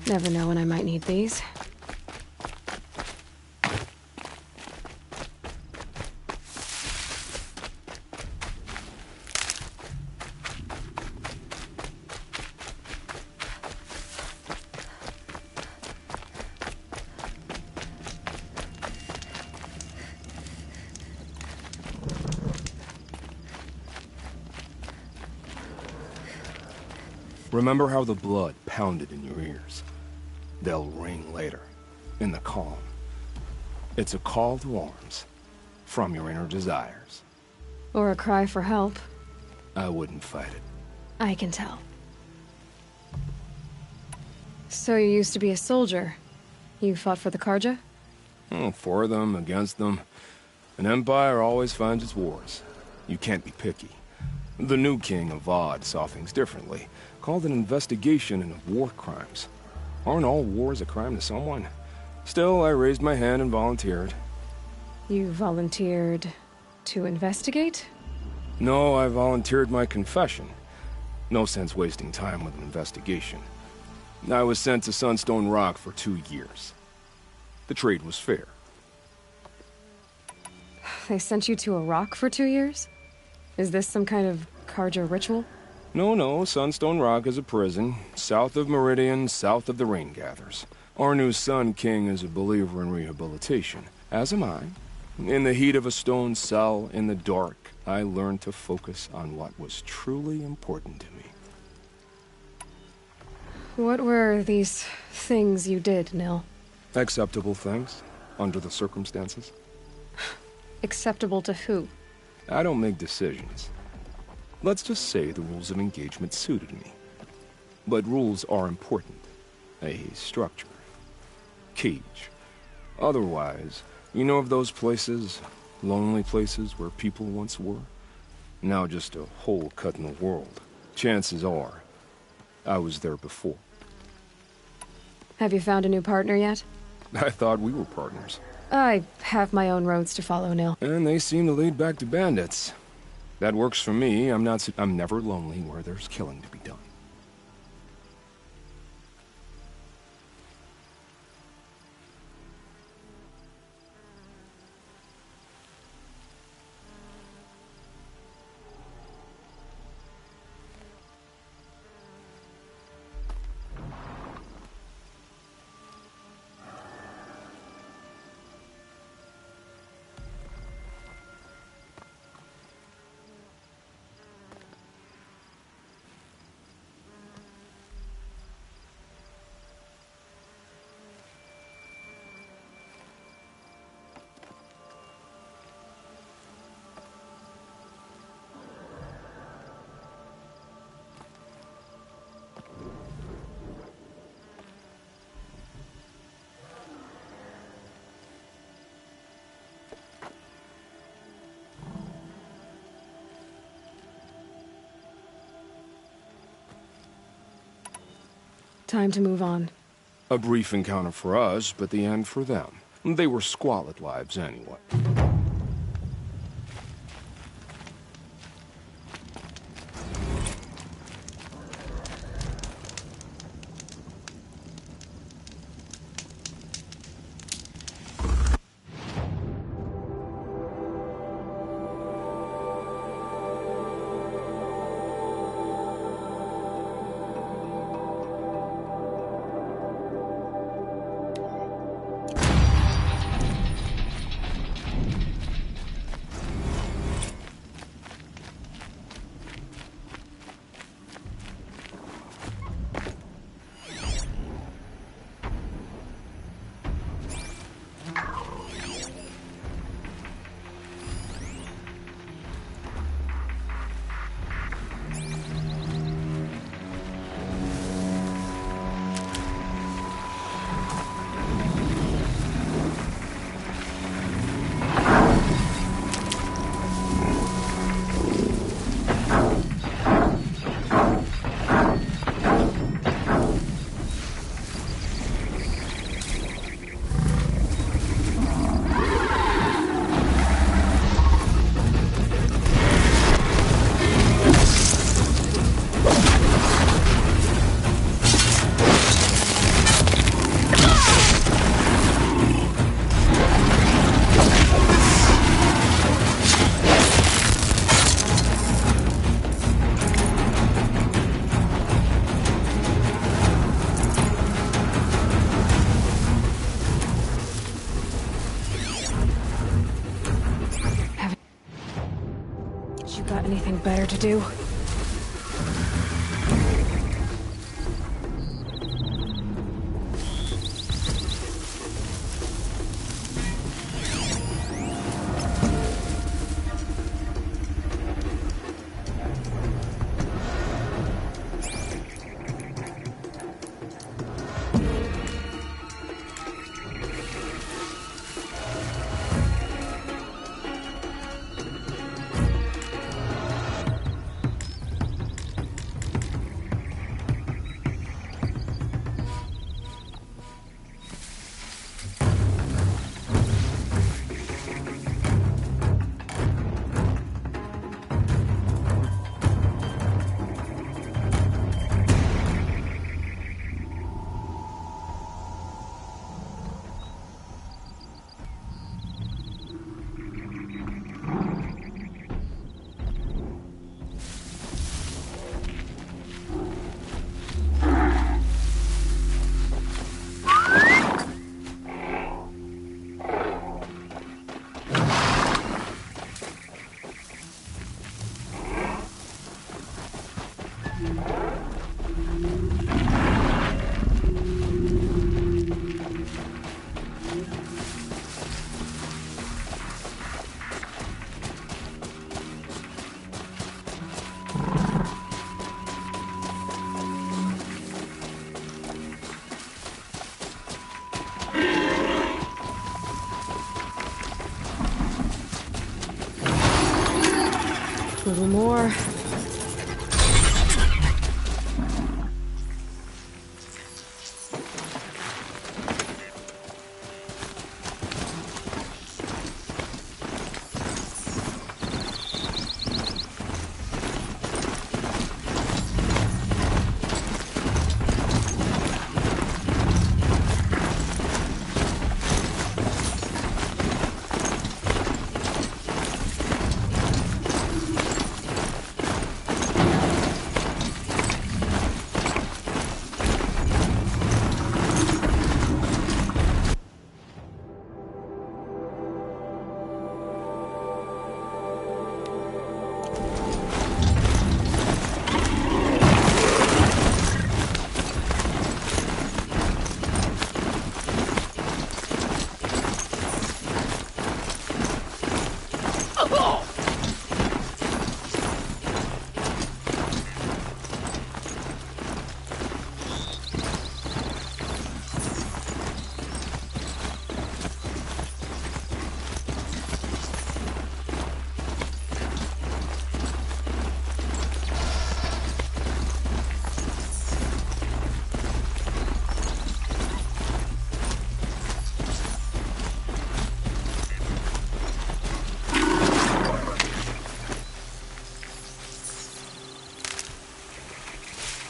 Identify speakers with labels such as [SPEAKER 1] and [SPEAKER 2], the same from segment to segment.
[SPEAKER 1] Never know when I might need these.
[SPEAKER 2] Remember how the blood pounded in your ears? They'll ring later, in the calm. It's a call to arms, from your inner desires.
[SPEAKER 1] Or a cry for help.
[SPEAKER 2] I wouldn't fight it.
[SPEAKER 1] I can tell. So you used to be a soldier. You fought for the Karja?
[SPEAKER 2] Oh, for them, against them. An empire always finds its wars. You can't be picky. The new king of Vod saw things differently. Called an investigation into war crimes. Aren't all wars a crime to someone? Still, I raised my hand and volunteered.
[SPEAKER 1] You volunteered to investigate?
[SPEAKER 2] No, I volunteered my confession. No sense wasting time with an investigation. I was sent to Sunstone Rock for 2 years. The trade was fair.
[SPEAKER 1] They sent you to a rock for 2 years? Is this some kind of Karja ritual?
[SPEAKER 2] No, Sunstone Rock is a prison, south of Meridian, south of the Rain Gathers. Our new Sun King is a believer in rehabilitation, as am I. In the heat of a stone cell, in the dark, I learned to focus on what was truly important to me.
[SPEAKER 1] What were these things you did, Nil?
[SPEAKER 2] Acceptable things, under the circumstances.
[SPEAKER 1] Acceptable to who?
[SPEAKER 2] I don't make decisions. Let's just say the rules of engagement suited me. But rules are important. A structure. Cage. Otherwise, you know of those places, lonely places where people once were? Now just a hole cut in the world. Chances are, I was there before.
[SPEAKER 1] Have you found a new partner yet?
[SPEAKER 2] I thought we were partners.
[SPEAKER 1] I have my own roads to follow, Nil.
[SPEAKER 2] And they seem to lead back to bandits. That works for me. I'm never lonely where there's killing to be done.
[SPEAKER 1] Time to move on.
[SPEAKER 2] A brief encounter for us, but the end for them. They were squalid lives anyway.
[SPEAKER 1] You got anything better to do? A little more.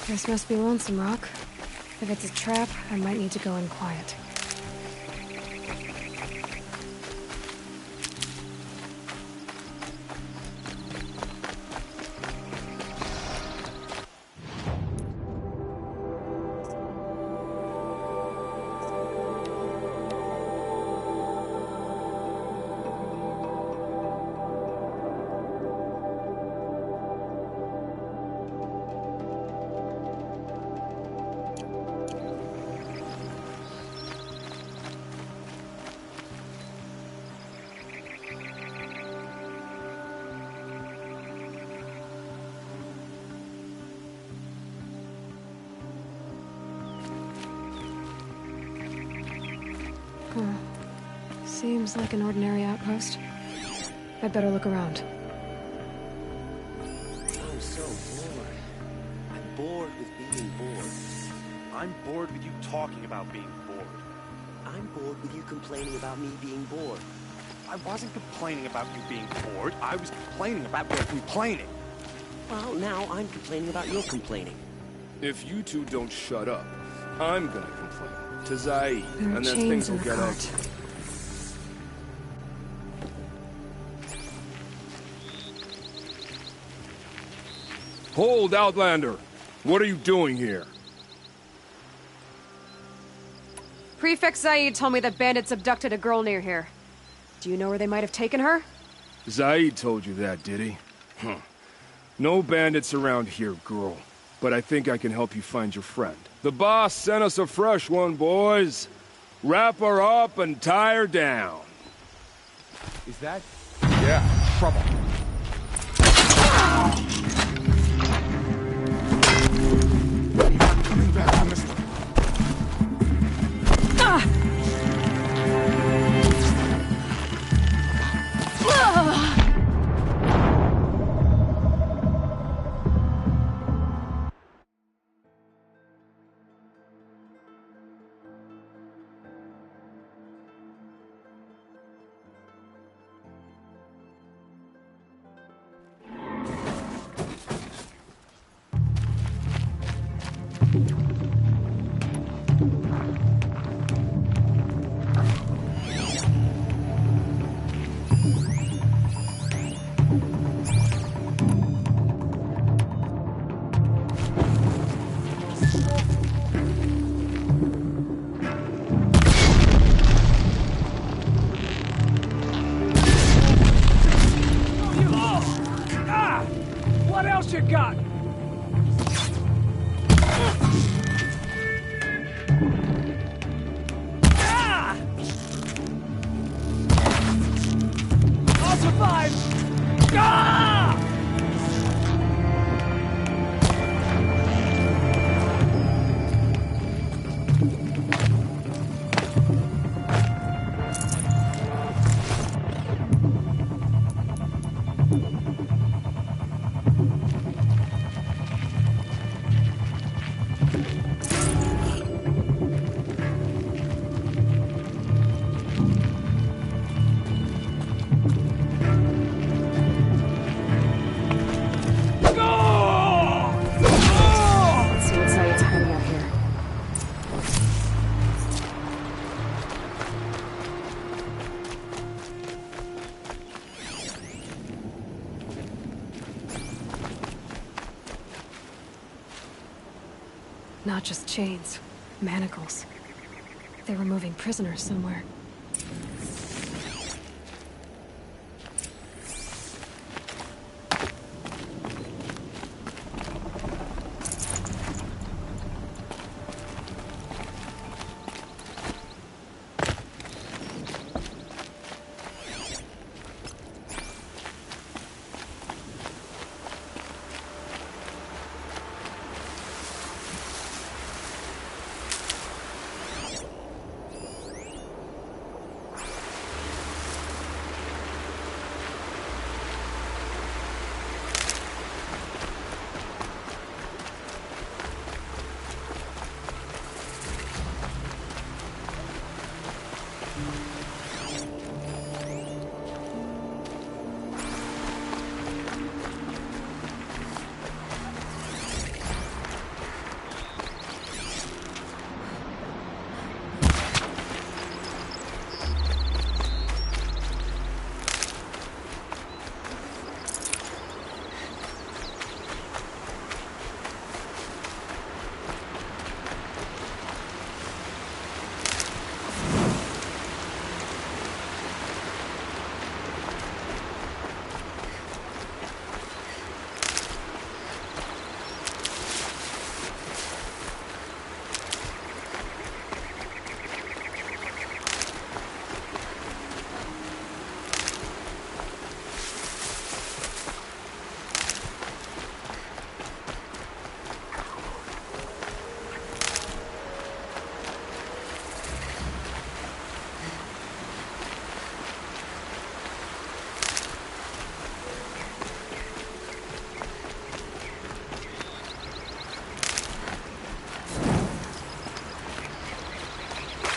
[SPEAKER 1] This must be Lonesome Rock. If it's a trap, I might need to go in quiet. Seems like an ordinary outpost. I'd better look around.
[SPEAKER 3] I'm so bored. I'm bored with being bored.
[SPEAKER 4] I'm bored with you talking about being bored.
[SPEAKER 3] I'm bored with you complaining about me being bored.
[SPEAKER 4] I wasn't complaining about you being bored. I was complaining about your complaining.
[SPEAKER 3] Well, now I'm complaining about your complaining.
[SPEAKER 2] If you two don't shut up, I'm gonna complain to Zaid,
[SPEAKER 1] There are
[SPEAKER 2] and then
[SPEAKER 1] chains
[SPEAKER 2] things
[SPEAKER 1] in
[SPEAKER 2] will
[SPEAKER 1] the
[SPEAKER 2] get
[SPEAKER 1] cart.
[SPEAKER 2] ugly. Hold, Outlander! What are you doing here?
[SPEAKER 1] Prefect Zaid told me that bandits abducted a girl near here. Do you know where they might have taken her?
[SPEAKER 2] Zaid told you that, did he? No bandits around here, girl. But I think I can help you find your friend. The boss sent us a fresh one, boys. Wrap her up and tie her down.
[SPEAKER 5] Is that? Yeah, trouble. Coming back on this.
[SPEAKER 4] What else you got? I'll survive! Ah!
[SPEAKER 1] Let's see what Zayed's hiding out here. Not just chains, manacles. They were moving prisoners somewhere.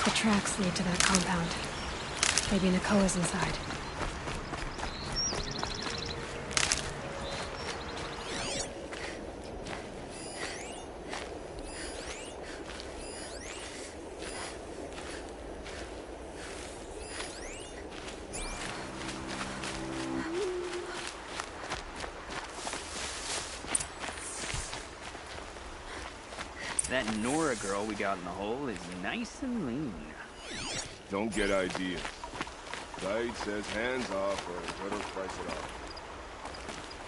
[SPEAKER 1] The tracks lead to that compound. Maybe Nakoa's inside.
[SPEAKER 3] That Nora girl we got in the hole is nice and lean.
[SPEAKER 2] Don't get ideas. Zayed says hands off or let her price it off.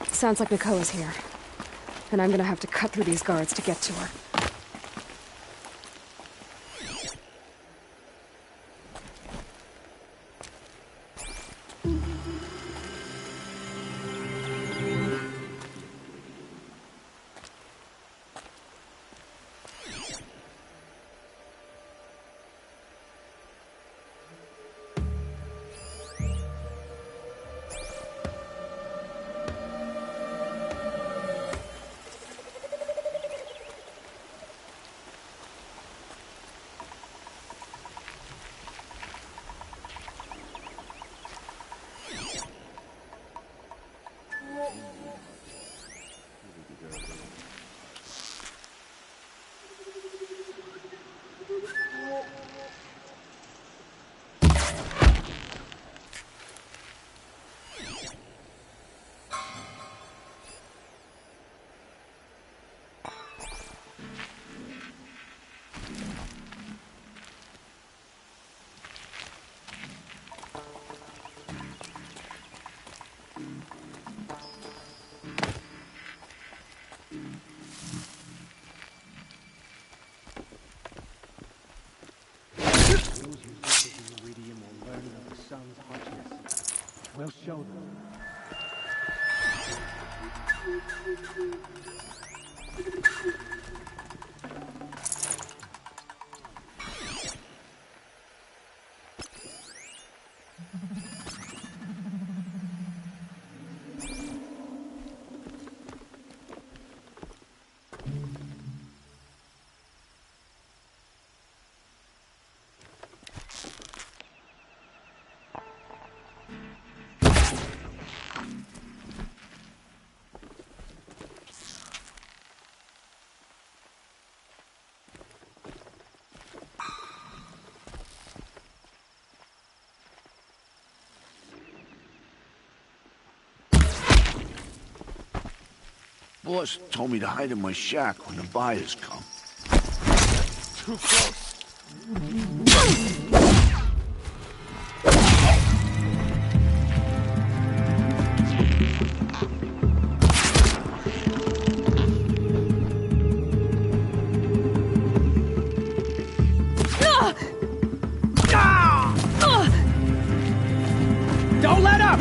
[SPEAKER 1] Sounds like Nakoa's here. And I'm gonna have to cut through these guards to get to her.
[SPEAKER 4] We'll show them.
[SPEAKER 6] Boss told me to hide in my shack when the buyers come.
[SPEAKER 5] Too close.
[SPEAKER 4] Don't let up!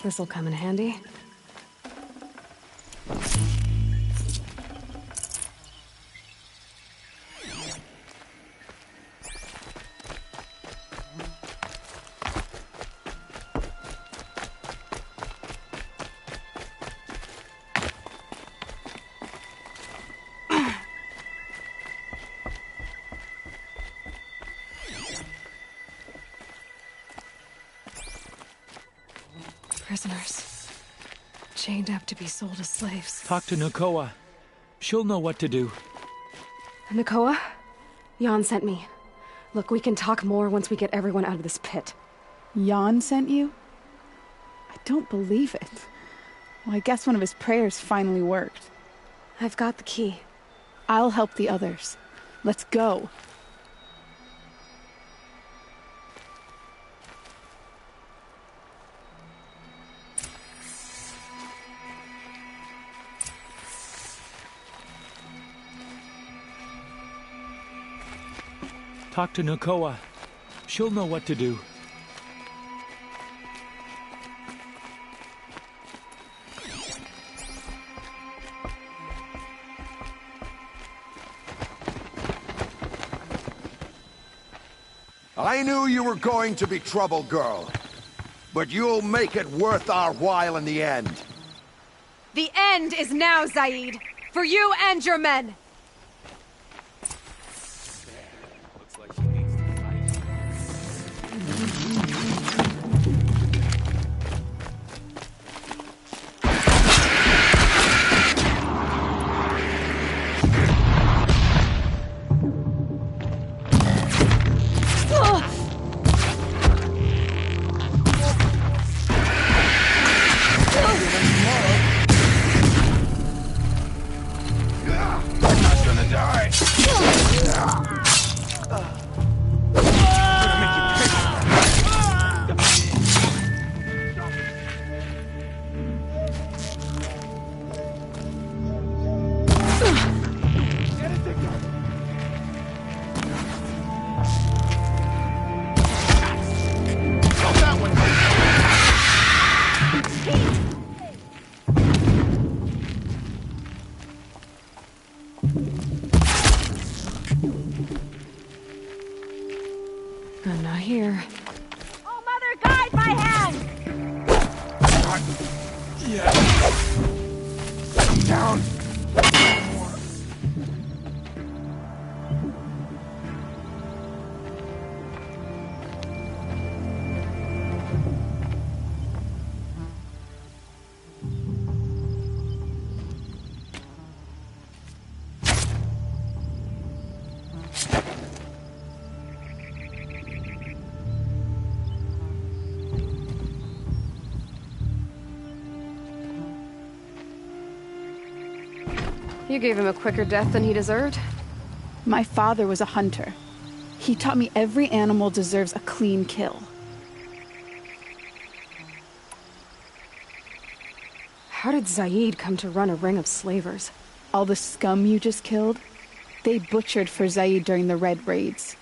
[SPEAKER 1] This'll come in handy. Prisoners. Chained up to be sold as slaves.
[SPEAKER 7] Talk to Nakoa. She'll know what to do.
[SPEAKER 1] Nakoa? Jan sent me. Look, we can talk more once we get everyone out of this pit.
[SPEAKER 8] Jan sent you? I don't believe it. Well, I guess one of his prayers finally worked.
[SPEAKER 1] I've got the key.
[SPEAKER 8] I'll help the others. Let's go.
[SPEAKER 7] Talk to Nakoa. She'll know what to do.
[SPEAKER 5] I knew you were going to be trouble, girl. But you'll make it worth our while in the end.
[SPEAKER 1] The end is now, Zaid! For you and your men!
[SPEAKER 4] Looks like she needs to fight.
[SPEAKER 1] I'm not here.
[SPEAKER 9] Oh, Mother, guide my hand!
[SPEAKER 5] Down!
[SPEAKER 1] You gave him a quicker death than he deserved.
[SPEAKER 8] My father was a hunter. He taught me every animal deserves a clean kill.
[SPEAKER 1] How did Zaid come to run a ring of slavers?
[SPEAKER 8] All the scum you just killed, they butchered for Zaid during the Red Raids.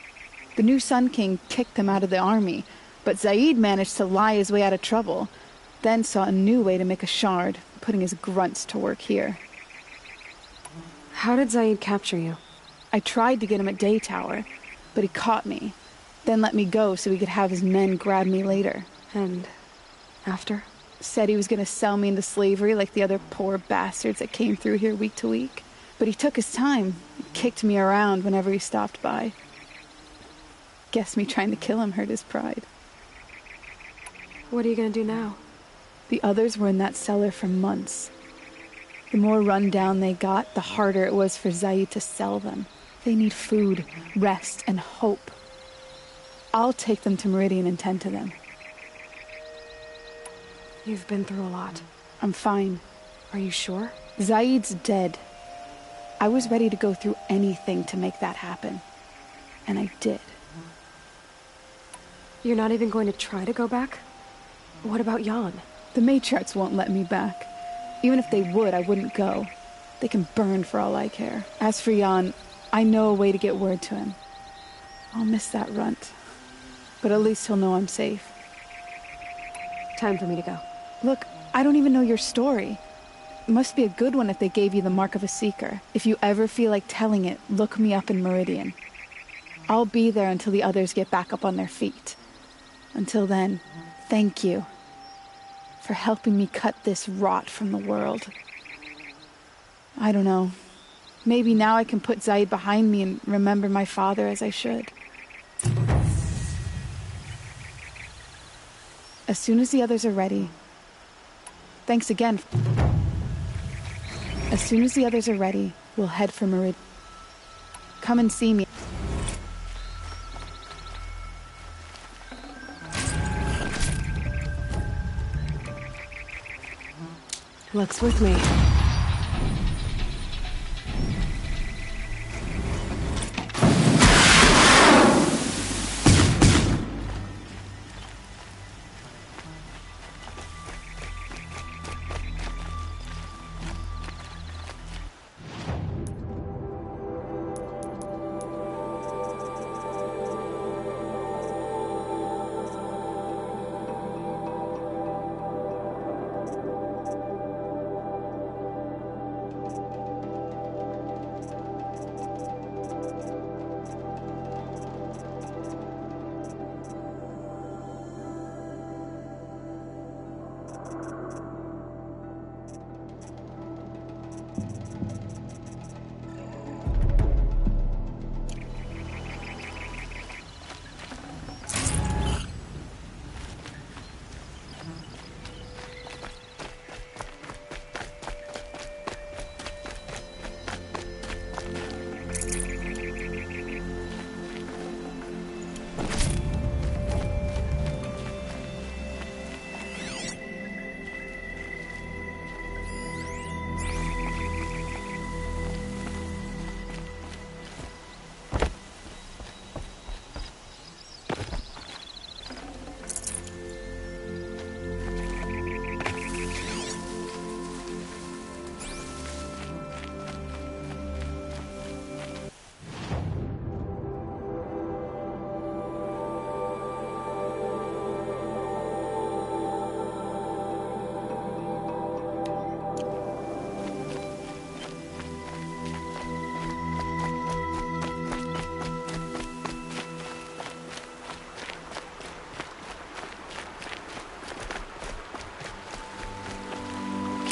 [SPEAKER 8] The new Sun King kicked them out of the army, but Zaid managed to lie his way out of trouble, then saw a new way to make a shard, putting his grunts to work here.
[SPEAKER 1] How did Zaid capture you?
[SPEAKER 8] I tried to get him at Day Tower, but he caught me, then let me go so he could have his men grab me later.
[SPEAKER 1] And after?
[SPEAKER 8] Said he was going to sell me into slavery like the other poor bastards that came through here week to week. But he took his time, kicked me around whenever he stopped by. Guess me trying to kill him hurt his pride.
[SPEAKER 1] What are you gonna do now?
[SPEAKER 8] The others were in that cellar for months. The more run down they got, the harder it was for Zaid to sell them. They need food, rest, and hope. I'll take them to Meridian and tend to them.
[SPEAKER 1] You've been through a lot.
[SPEAKER 8] I'm fine.
[SPEAKER 1] Are you sure?
[SPEAKER 8] Zaid's dead. I was ready to go through anything to make that happen. And I did.
[SPEAKER 1] You're not even going to try to go back? What about Jan?
[SPEAKER 8] The matriarchs won't let me back. Even if they would, I wouldn't go. They can burn for all I care. As for Jan, I know a way to get word to him. I'll miss that runt. But at least he'll know I'm safe.
[SPEAKER 1] Time for me to go.
[SPEAKER 8] Look, I don't even know your story. It must be a good one if they gave you the mark of a seeker. If you ever feel like telling it, look me up in Meridian. I'll be there until the others get back up on their feet. Until then, thank you for helping me cut this rot from the world. I don't know. Maybe now I can put Zaid behind me and remember my father as I should. As soon as the others are ready... Thanks again. As soon as the others are ready, we'll head for Meridian. Come and see me.
[SPEAKER 1] Luck's with me.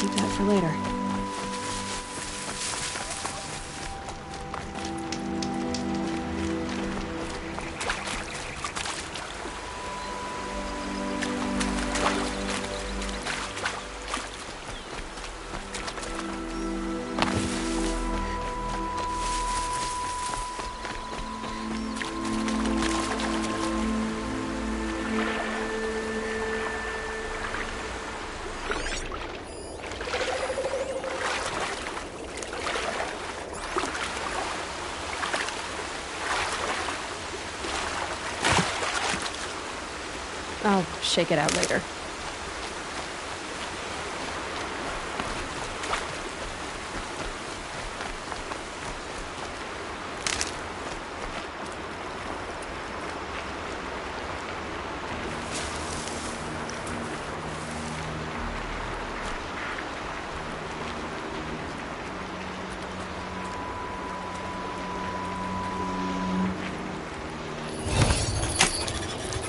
[SPEAKER 1] Keep that for later. I'll shake it out later.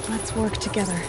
[SPEAKER 1] Let's work together.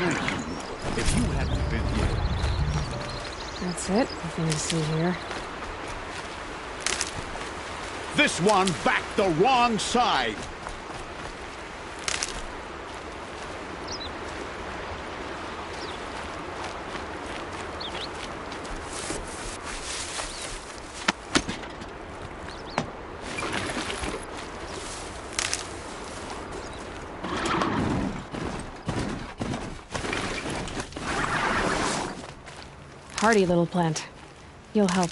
[SPEAKER 6] If you hadn't been here...
[SPEAKER 1] That's it. Nothing to see here.
[SPEAKER 6] This one backed the wrong side!
[SPEAKER 1] Hardy little plant. You'll help.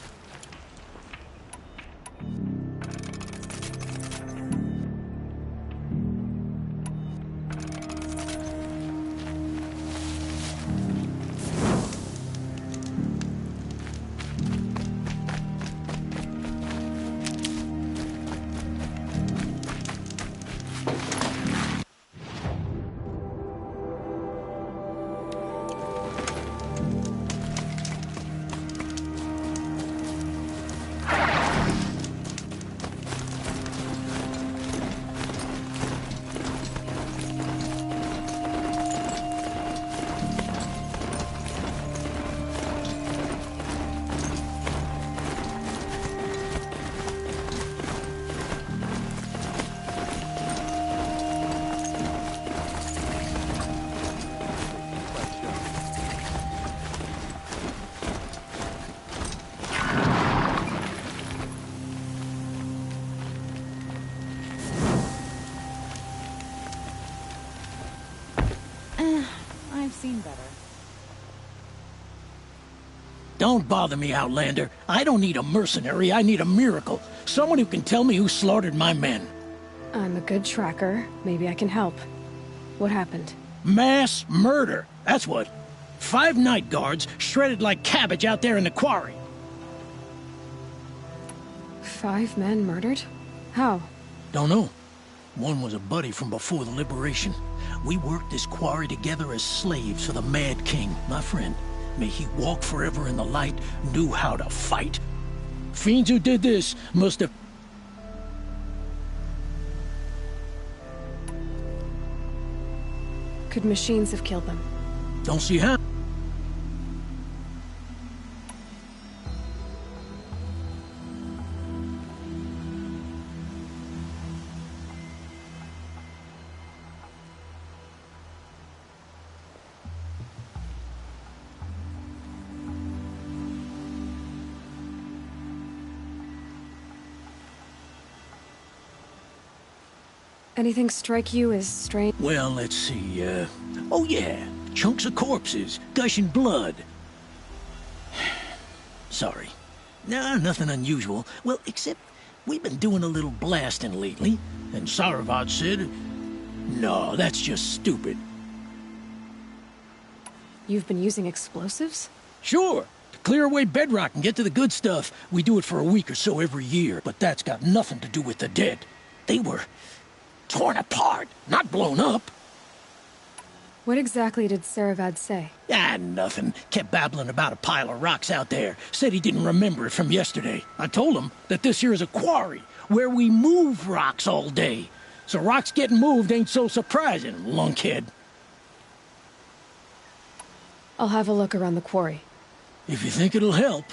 [SPEAKER 9] I've seen better.
[SPEAKER 10] Don't bother me, Outlander. I don't need a mercenary, I need a miracle. Someone who can tell me who slaughtered my men.
[SPEAKER 1] I'm a good tracker. Maybe I can help. What happened?
[SPEAKER 10] Mass murder, that's what. 5 night guards shredded like cabbage out there in the quarry.
[SPEAKER 1] 5 men murdered? How?
[SPEAKER 10] Don't know. One was a buddy from before the liberation. We worked this quarry together as slaves for the Mad King, my friend. May he walk forever in the light, knew how to fight. Fiends who did this must have...
[SPEAKER 1] Could machines have killed them?
[SPEAKER 10] Don't see how.
[SPEAKER 1] Anything strike you as strange?
[SPEAKER 10] Well, let's see, oh yeah, chunks of corpses, gushing blood. Sorry. Nah, nothing unusual. Well, except we've been doing a little blasting lately, and Saravad said, no, that's just stupid.
[SPEAKER 1] You've been using explosives?
[SPEAKER 10] Sure, to clear away bedrock and get to the good stuff. We do it for a week or so every year, but that's got nothing to do with the dead. They were torn apart, not blown up.
[SPEAKER 1] What exactly did Saravad say?
[SPEAKER 10] Ah, nothing. Kept babbling about a pile of rocks out there. Said he didn't remember it from yesterday. I told him that this here is a quarry, where we move rocks all day. So rocks getting moved ain't so surprising, lunkhead.
[SPEAKER 1] I'll have a look around the quarry.
[SPEAKER 10] If you think it'll help.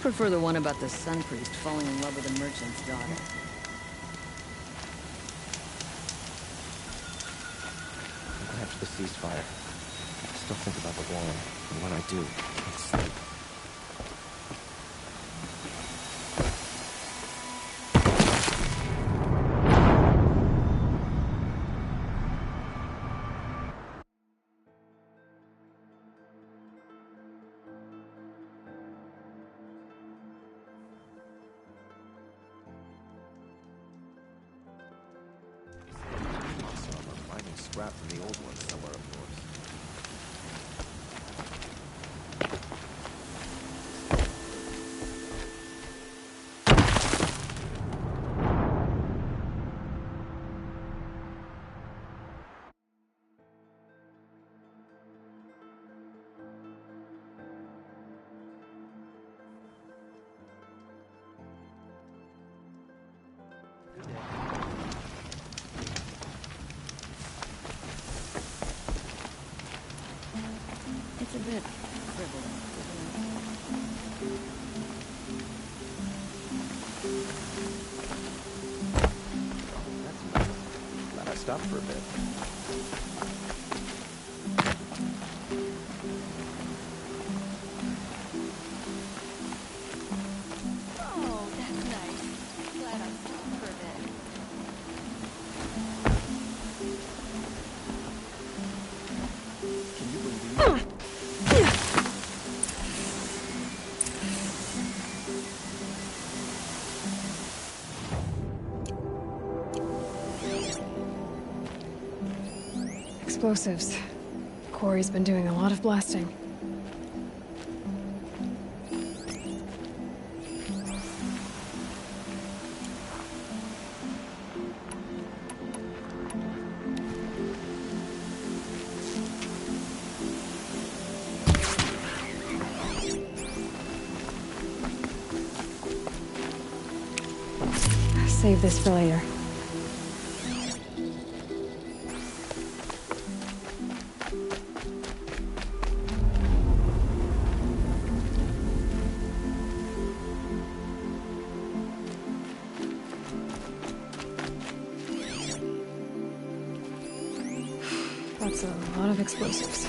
[SPEAKER 9] prefer the one about the sun priest falling in love with a merchant's daughter.
[SPEAKER 11] After the ceasefire, I still think about the wall, and when I do, I can't sleep. Scrap from the old one somewhere, of course. Good day.
[SPEAKER 9] It's a bit frivolous,
[SPEAKER 11] That's nice. Glad I stopped for a bit.
[SPEAKER 9] Oh, that's nice. Glad I stopped for a bit.
[SPEAKER 11] Can you believe
[SPEAKER 1] Explosives. Corey's been doing a lot of blasting. Save this for later. That's a lot of explosives.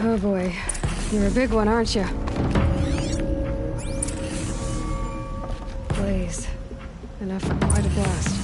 [SPEAKER 1] Oh boy, you're a big one, aren't you? Blaze. Enough for quite a blast.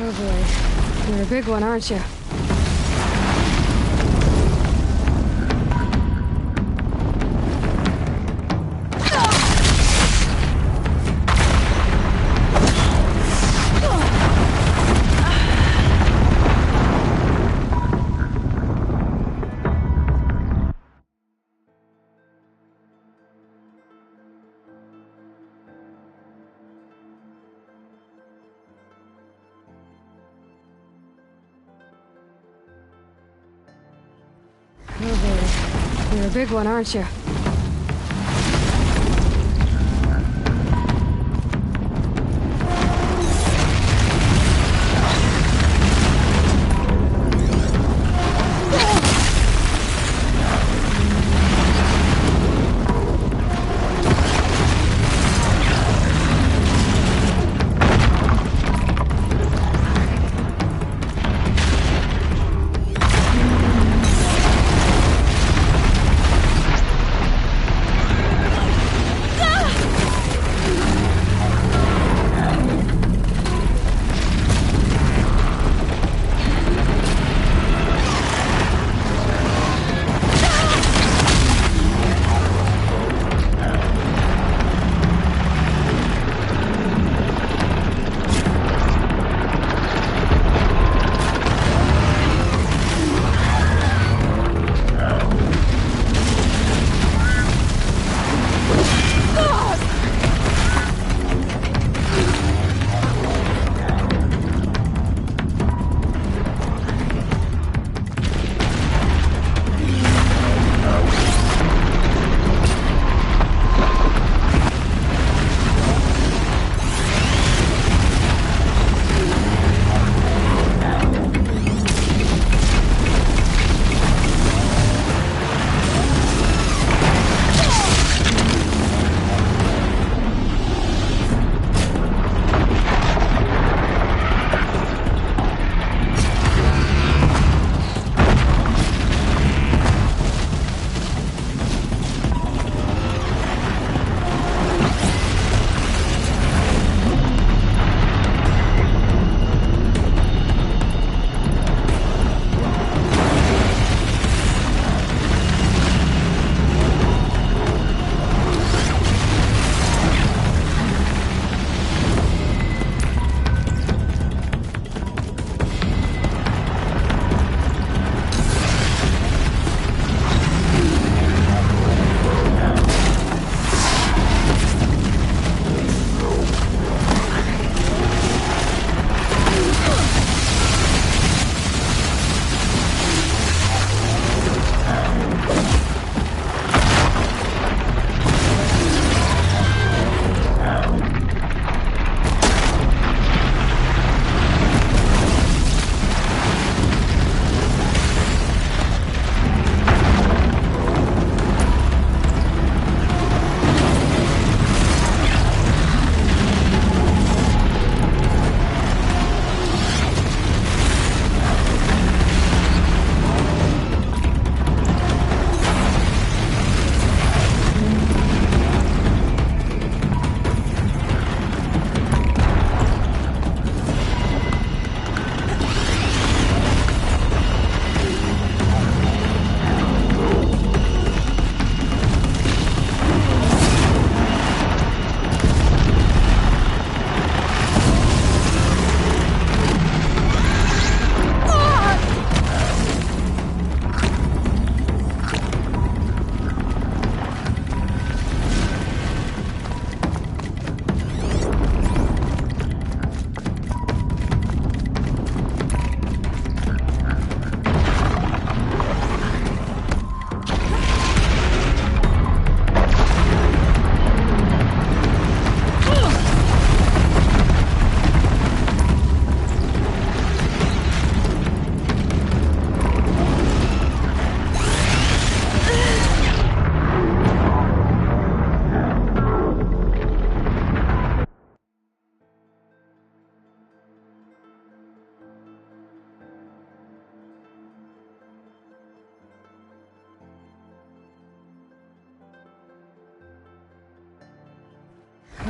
[SPEAKER 1] Oh boy. You're a big one, aren't you? Oh boy. You're a big one, aren't you?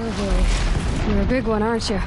[SPEAKER 1] Oh boy. You're a big one, aren't you?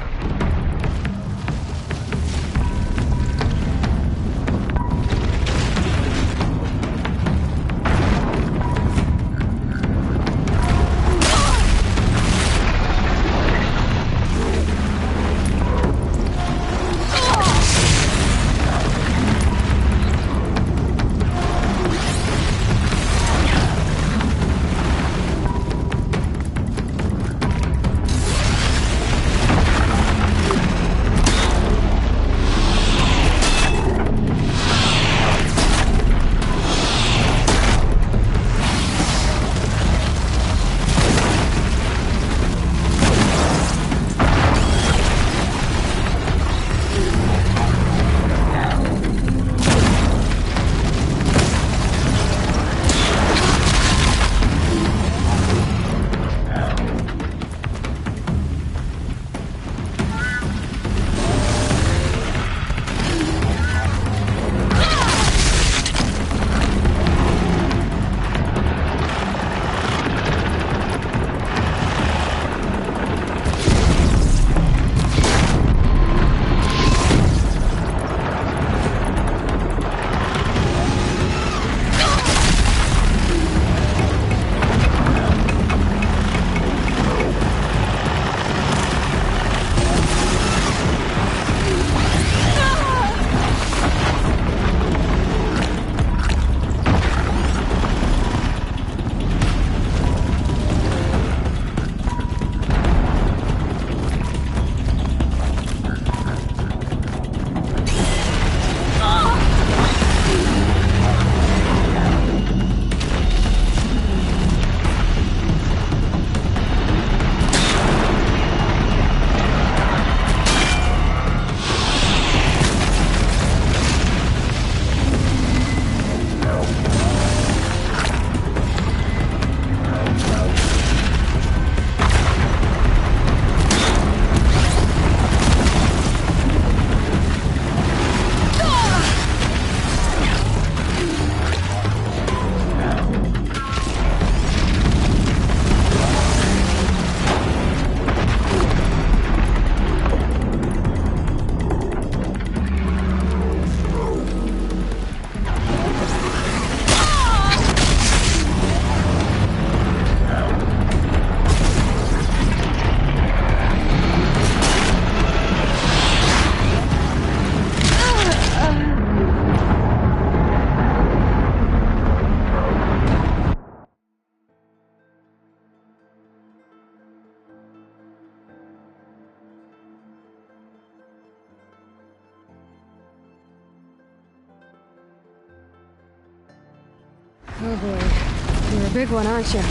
[SPEAKER 1] Oh boy. You're a big one, aren't you?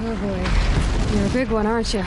[SPEAKER 1] Oh boy. You're a big one, aren't you?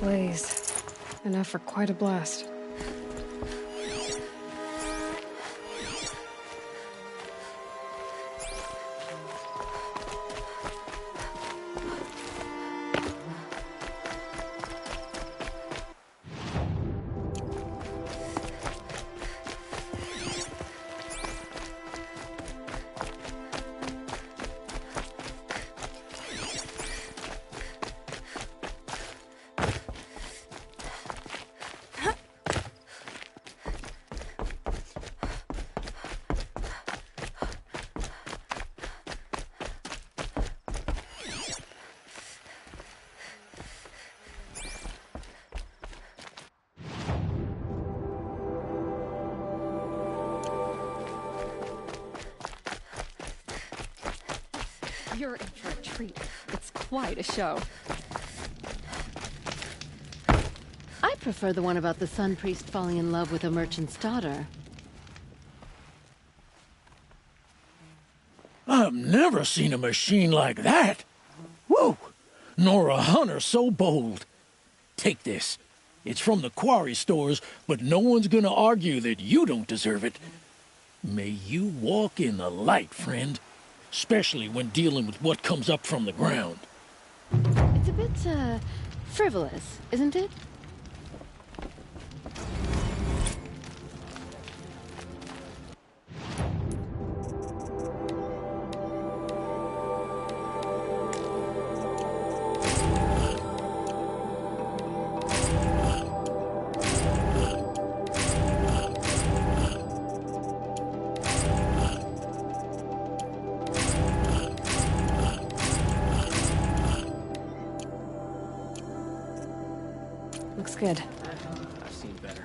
[SPEAKER 1] blaze. Enough for quite a blast.
[SPEAKER 9] You're in for a treat. It's quite a show. I prefer the one about the sun priest falling in love with a merchant's daughter.
[SPEAKER 10] I've never seen a machine like that. Whoa! Nor a hunter so bold. Take this. It's from the quarry stores, but no one's gonna argue that you don't deserve it. May you walk in the light, friend. Especially when dealing with what comes up from the ground.
[SPEAKER 9] It's a bit, frivolous, isn't it?
[SPEAKER 1] Looks good.
[SPEAKER 3] I've seen better.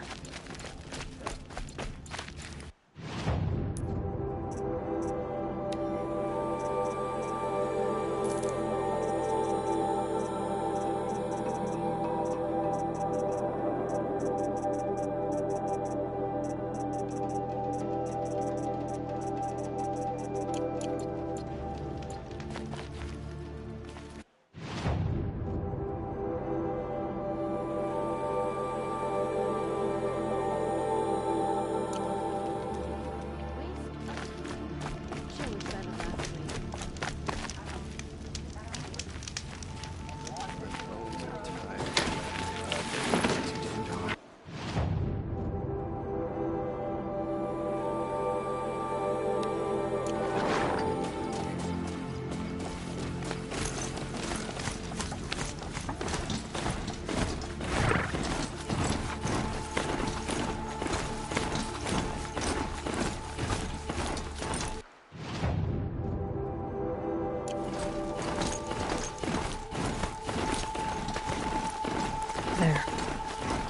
[SPEAKER 1] There.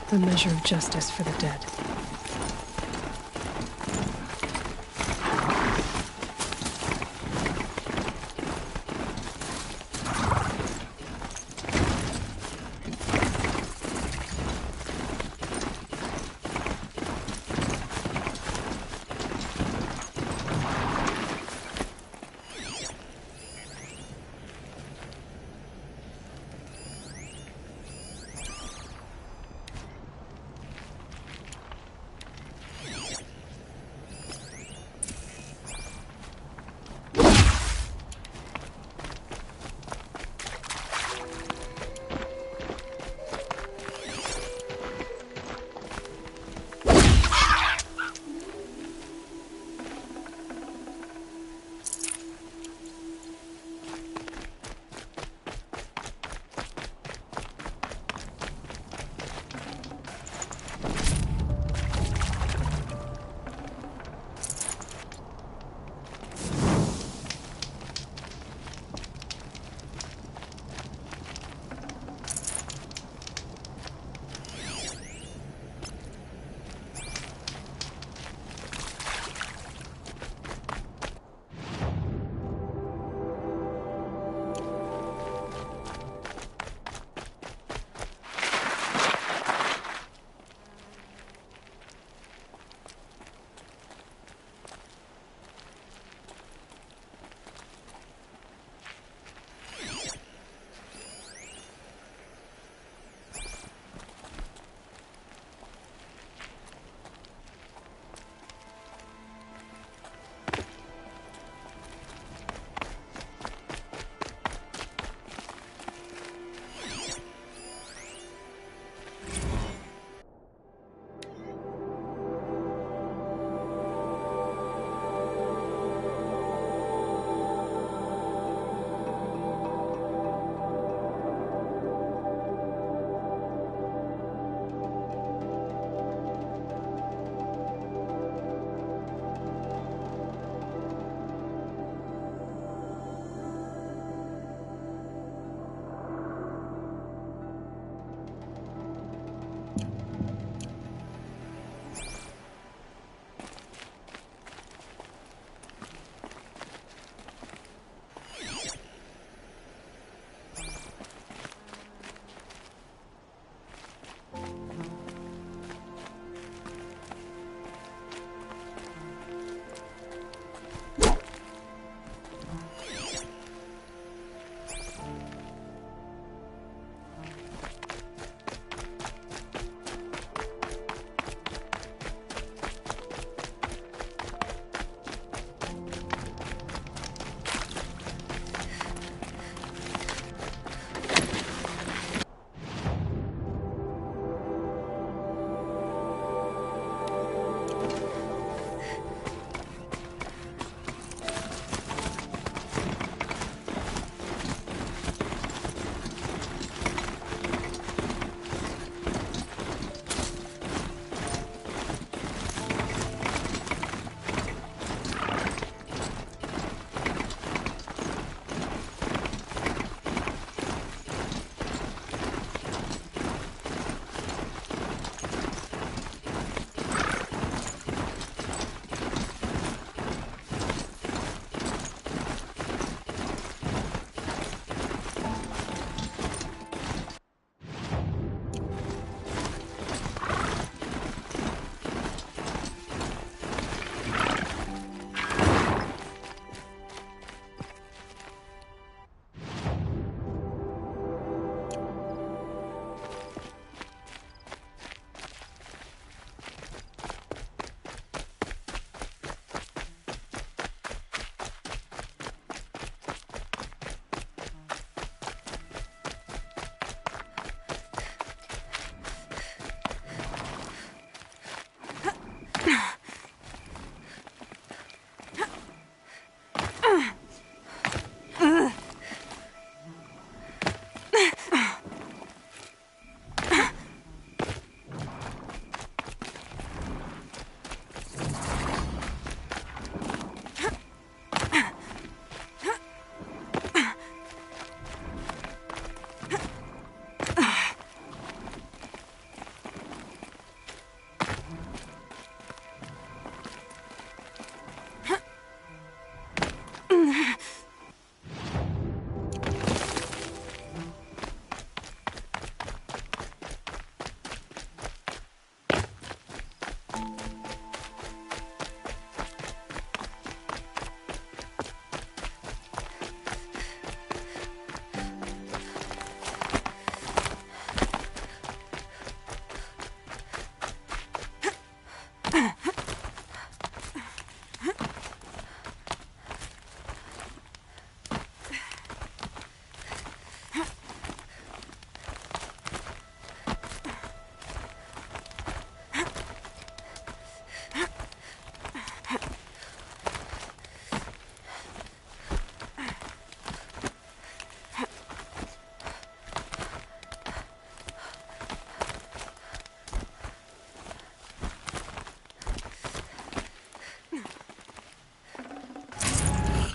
[SPEAKER 1] The measure of justice for the dead.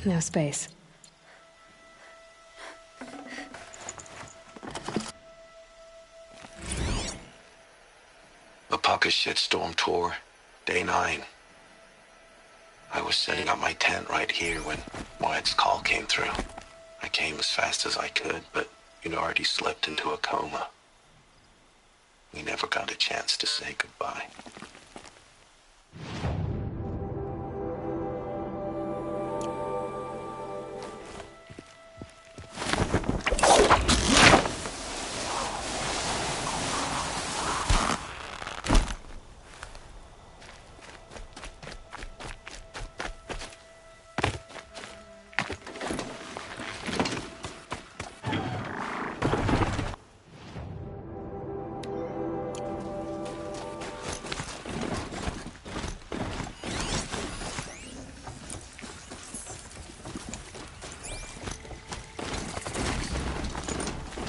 [SPEAKER 1] No space.
[SPEAKER 12] The Pucka shitstorm tour, day 9. I was setting up my tent right here when Wyatt's call came through. I came as fast as I could, but you'd already slipped into a coma. We never got a chance to say goodbye.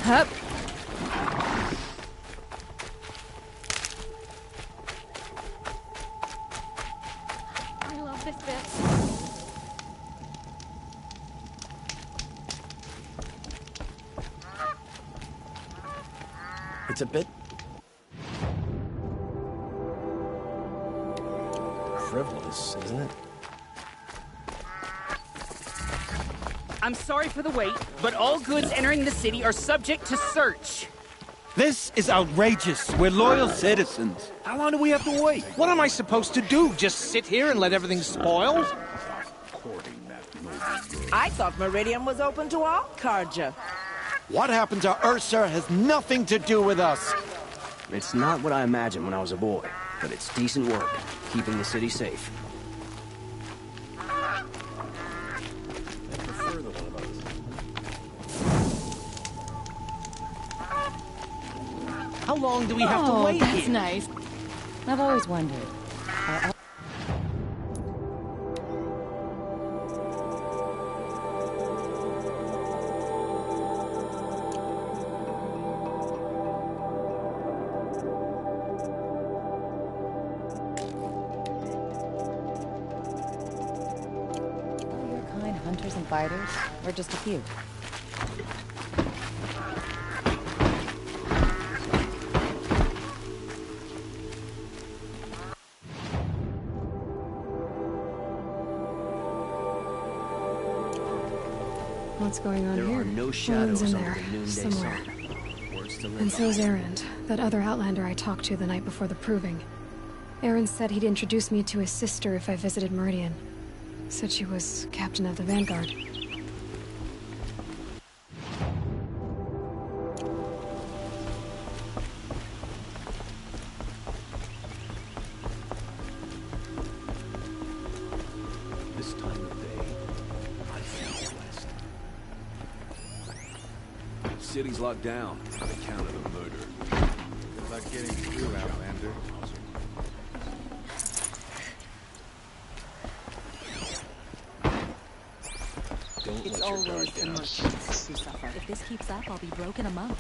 [SPEAKER 1] Hup.
[SPEAKER 9] I love this bit.
[SPEAKER 11] It's a bit frivolous, isn't it?
[SPEAKER 13] I'm sorry for the wait, but all goods entering the city are subject to search.
[SPEAKER 4] This is outrageous. We're loyal citizens.
[SPEAKER 14] How long do we have to wait? What am I supposed to do? Just sit here and let everything spoil?
[SPEAKER 15] I thought Meridian was open to all Carja.
[SPEAKER 14] What happened to Ursa has nothing to do with us.
[SPEAKER 11] It's not what I imagined when I was a boy, but it's decent work, keeping the city safe.
[SPEAKER 14] How long do we have to wait
[SPEAKER 1] that's
[SPEAKER 14] here?
[SPEAKER 1] nice. I've always wondered.
[SPEAKER 16] Your kind hunters and fighters, or just a few?
[SPEAKER 1] What's going on
[SPEAKER 11] There
[SPEAKER 1] here?
[SPEAKER 11] are no
[SPEAKER 1] Owen's
[SPEAKER 11] shadows
[SPEAKER 1] in
[SPEAKER 11] under
[SPEAKER 1] there,
[SPEAKER 11] the noonday
[SPEAKER 1] somewhere.
[SPEAKER 11] sun. Words to live
[SPEAKER 1] And
[SPEAKER 11] by.
[SPEAKER 1] so's Erend, that other Outlander I talked to the night before the proving. Erend said he'd introduce me to his sister if I visited Meridian. Said she was captain of the Vanguard.
[SPEAKER 2] This time of day, I feel blessed. City's locked down on account of the murder.
[SPEAKER 17] Good luck getting through, Outlander.
[SPEAKER 2] Don't
[SPEAKER 9] It's
[SPEAKER 2] let your
[SPEAKER 9] always
[SPEAKER 2] guard
[SPEAKER 9] the
[SPEAKER 2] down.
[SPEAKER 9] merchants who suffer. If this keeps up, I'll be broke in a month.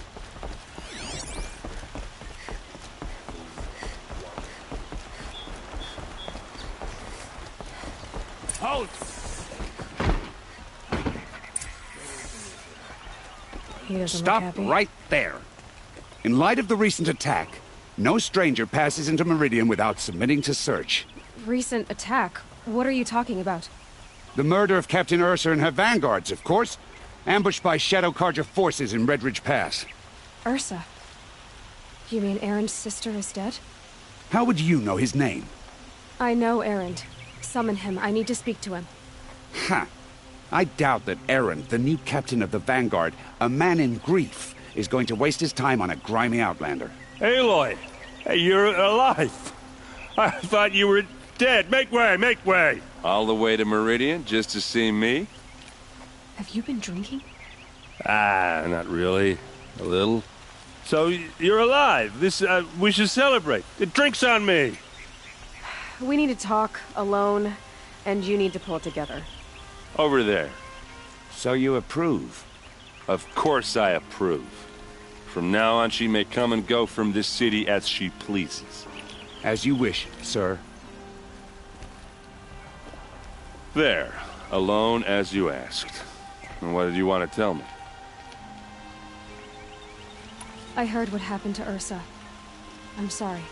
[SPEAKER 4] Halt!
[SPEAKER 1] He doesn't
[SPEAKER 18] Stop
[SPEAKER 1] look happy.
[SPEAKER 18] right there. In light of the recent attack, no stranger passes into Meridian without submitting to search.
[SPEAKER 1] Recent attack? What are you talking about?
[SPEAKER 18] The murder of Captain Ursa and her vanguards, of course. Ambushed by Shadow Carja forces in Red Ridge Pass.
[SPEAKER 1] Ursa? You mean Erend's sister is dead?
[SPEAKER 18] How would you know his name?
[SPEAKER 1] I know Erend. Summon him. I need to speak to him.
[SPEAKER 18] Ha! I doubt that Erend, the new captain of the Vanguard, a man in grief, is going to waste his time on a grimy outlander.
[SPEAKER 19] Aloy! Hey, you're alive! I thought you were dead. Make way, make way!
[SPEAKER 20] All the way to Meridian just to see me?
[SPEAKER 1] Have you been drinking?
[SPEAKER 19] Ah, not really. A little. So, you're alive. We should celebrate. Drinks on me!
[SPEAKER 21] We need to talk, alone, and you need to pull it together.
[SPEAKER 20] Over there.
[SPEAKER 18] So you approve?
[SPEAKER 20] Of course I approve. From now on, she may come and go from this city as she pleases.
[SPEAKER 18] As you wish, sir.
[SPEAKER 20] There. Alone as you asked. And what did you want to tell me?
[SPEAKER 1] I heard what happened to Ursa. I'm sorry.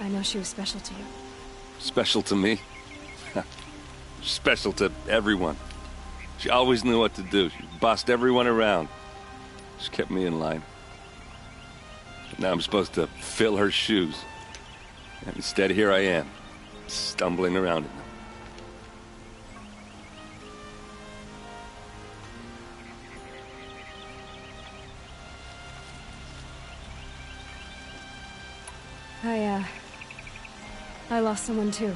[SPEAKER 1] I know she was special to you.
[SPEAKER 20] Special to me? Special to everyone. She always knew what to do. She bossed everyone around. She kept me in line. Now I'm supposed to fill her shoes. And instead, here I am, stumbling around in them.
[SPEAKER 1] I lost someone too.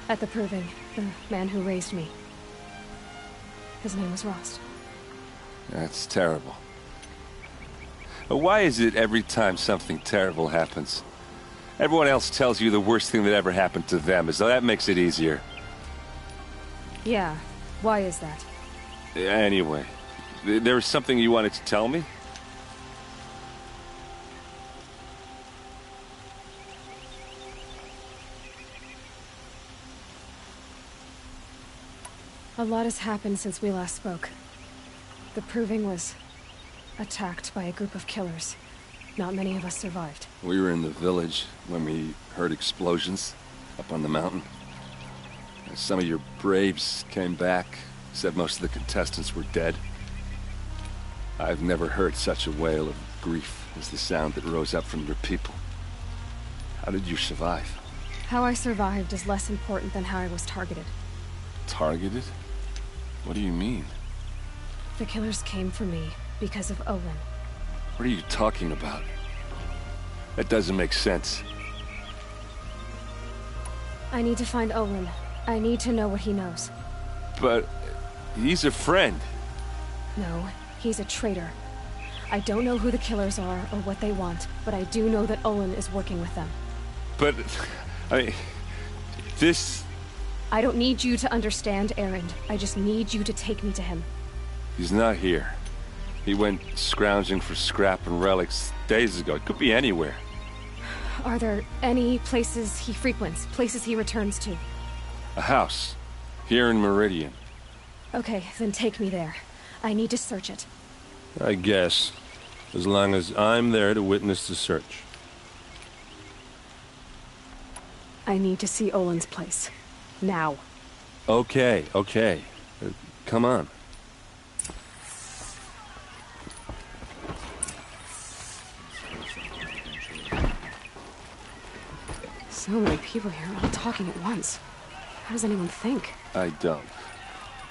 [SPEAKER 1] At the Proving, the man who raised me. His name was Rost.
[SPEAKER 20] That's terrible. But why is it every time something terrible happens, everyone else tells you the worst thing that ever happened to them, as though that makes it easier?
[SPEAKER 1] Yeah, why is that?
[SPEAKER 20] Anyway, there was something you wanted to tell me?
[SPEAKER 1] A lot has happened since we last spoke. The Proving was attacked by a group of killers. Not many of us survived.
[SPEAKER 20] We were in the village when we heard explosions up on the mountain. Some of your braves came back, said most of the contestants were dead. I've never heard such a wail of grief as the sound that rose up from your people. How did you survive?
[SPEAKER 1] How I survived is less important than how I was targeted.
[SPEAKER 20] Targeted? What do you mean?
[SPEAKER 1] The killers came for me because of Olin.
[SPEAKER 20] What are you talking about? That doesn't make sense.
[SPEAKER 1] I need to find Olin. I need to know what he knows.
[SPEAKER 20] But he's a friend.
[SPEAKER 1] No, he's a traitor. I don't know who the killers are or what they want, but I do know that Olin is working with them.
[SPEAKER 20] But, this...
[SPEAKER 1] I don't need you to understand, Erend. I just need you to take me to him.
[SPEAKER 20] He's not here. He went scrounging for scrap and relics days ago. It could be anywhere.
[SPEAKER 1] Are there any places he frequents, places he returns to?
[SPEAKER 20] A house. Here in Meridian.
[SPEAKER 1] Okay, then take me there. I need to search it.
[SPEAKER 19] I guess. As long as I'm there to witness the search.
[SPEAKER 1] I need to see Olin's place. Now.
[SPEAKER 19] Okay. Come on.
[SPEAKER 1] So many people here, all talking at once. How does anyone think?
[SPEAKER 20] I don't.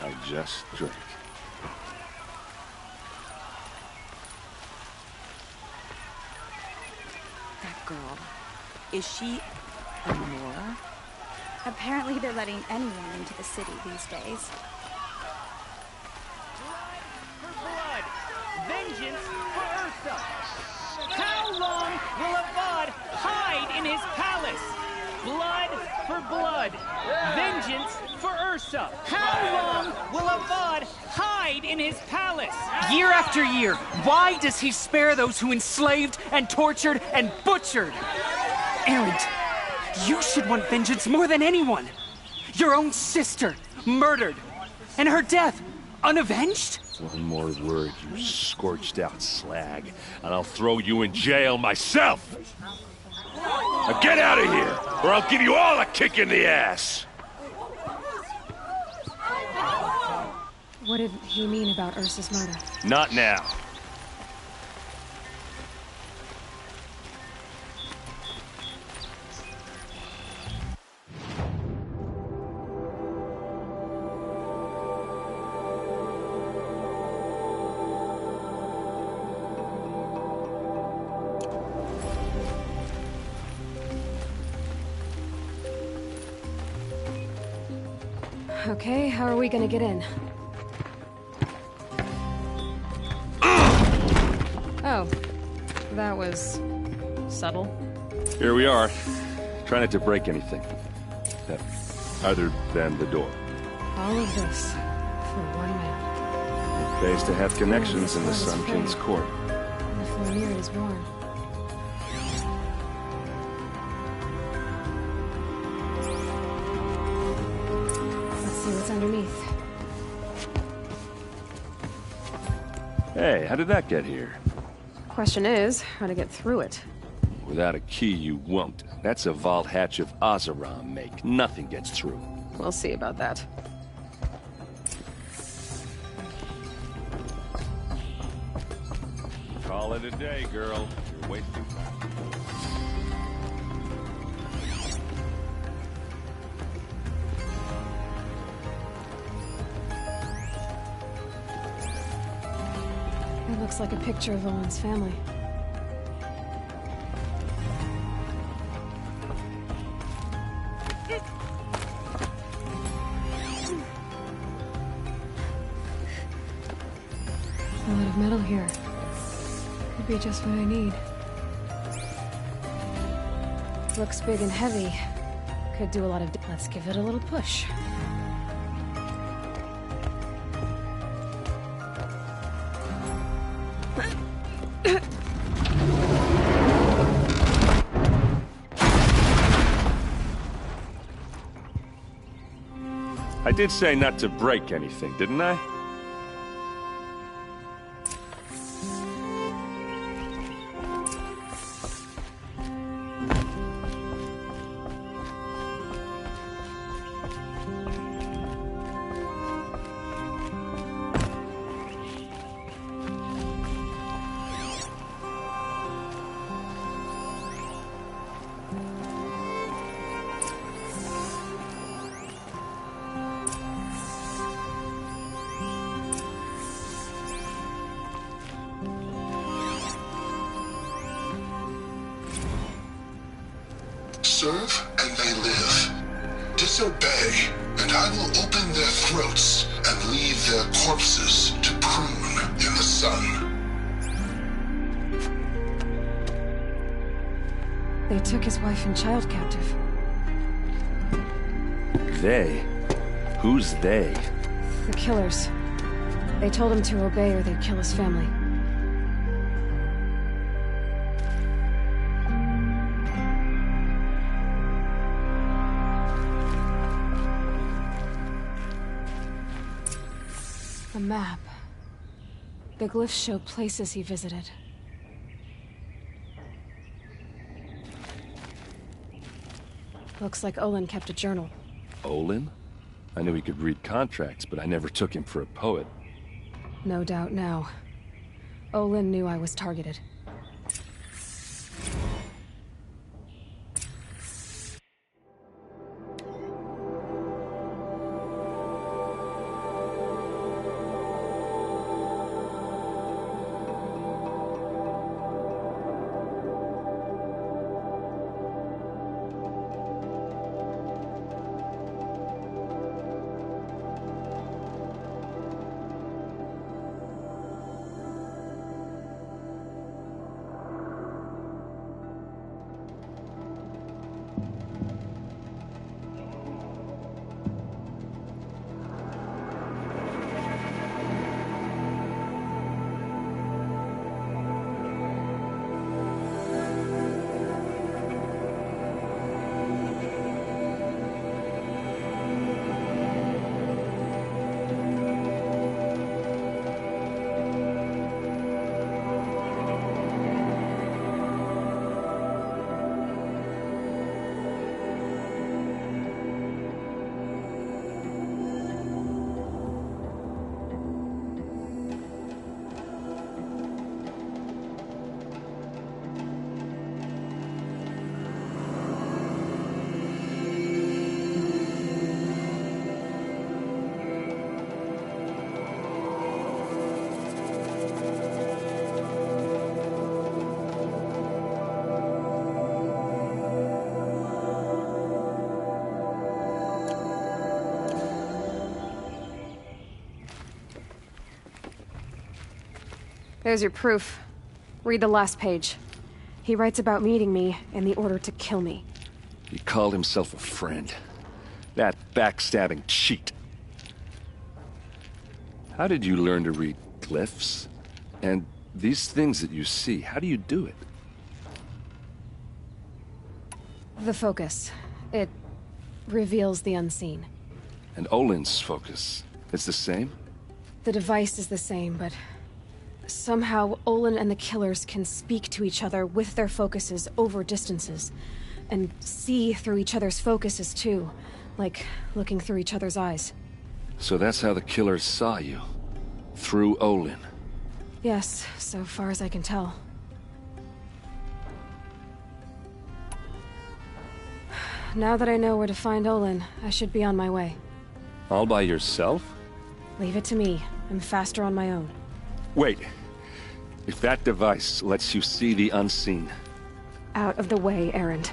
[SPEAKER 20] I just drink.
[SPEAKER 9] That girl. Is she a Nora?
[SPEAKER 22] Apparently they're letting anyone into the city these days.
[SPEAKER 13] Blood! Vengeance for Ursa! How long will Avad hide in his palace? Blood for blood! Vengeance for Ursa! How long will Avad hide in his palace? Year after year, why does he spare those who enslaved and tortured and butchered? Erend, you should want vengeance more than anyone. Your own sister, murdered. And her death, unavenged?
[SPEAKER 19] One more word, you scorched out slag, and I'll throw you in jail myself! Now get out of here, or I'll give you all a kick in the ass!
[SPEAKER 1] What did he mean about Ursa's murder?
[SPEAKER 19] Not now.
[SPEAKER 1] Okay, how are we gonna get in? Oh, that was subtle.
[SPEAKER 20] Here we are. Try not to break anything. Other than the door.
[SPEAKER 1] All of this for one man.
[SPEAKER 20] It pays to have connections in the Sun King's court.
[SPEAKER 1] And the floor near it is warm. Let's see what's underneath.
[SPEAKER 20] Hey, how did that get here?
[SPEAKER 21] Question is, how to get through it.
[SPEAKER 20] Without a key, you won't. That's a vault hatch of Oseram make. Nothing gets through.
[SPEAKER 21] We'll see about that.
[SPEAKER 20] Call it a day, girl. You're wasting time.
[SPEAKER 1] It looks like a picture of Owen's family. A lot of metal here. Could be just what I need. Looks big and heavy. Could do a lot of... Let's give it a little push.
[SPEAKER 20] I did say not to break anything, didn't I?
[SPEAKER 5] Serve and they live. Disobey, and I will open their throats and leave their corpses to prune in the sun.
[SPEAKER 1] They took his wife and child captive.
[SPEAKER 20] They? Who's they?
[SPEAKER 1] The killers. They told him to obey or they'd kill his family. A map. The glyphs show places he visited. Looks like Olin kept a journal.
[SPEAKER 20] Olin? I knew he could read contracts, but I never took him for a poet.
[SPEAKER 1] No doubt now. Olin knew I was targeted.
[SPEAKER 21] There's your proof. Read the last page. He writes about meeting me in the order to kill me.
[SPEAKER 20] He called himself a friend. That backstabbing cheat. How did you learn to read glyphs? And these things that you see, how do you do it?
[SPEAKER 1] The focus. It reveals the unseen.
[SPEAKER 20] And Olin's focus, it's the same?
[SPEAKER 1] The device is the same, but somehow Olin and the killers can speak to each other with their focuses over distances. And see through each other's focuses, too. Like looking through each other's eyes.
[SPEAKER 20] So that's how the killers saw you? Through Olin?
[SPEAKER 1] Yes, so far as I can tell. Now that I know where to find Olin, I should be on my way.
[SPEAKER 20] All by yourself?
[SPEAKER 1] Leave it to me. I'm faster on my own.
[SPEAKER 20] Wait. If that device lets you see the unseen...
[SPEAKER 1] Out of the way, Erend.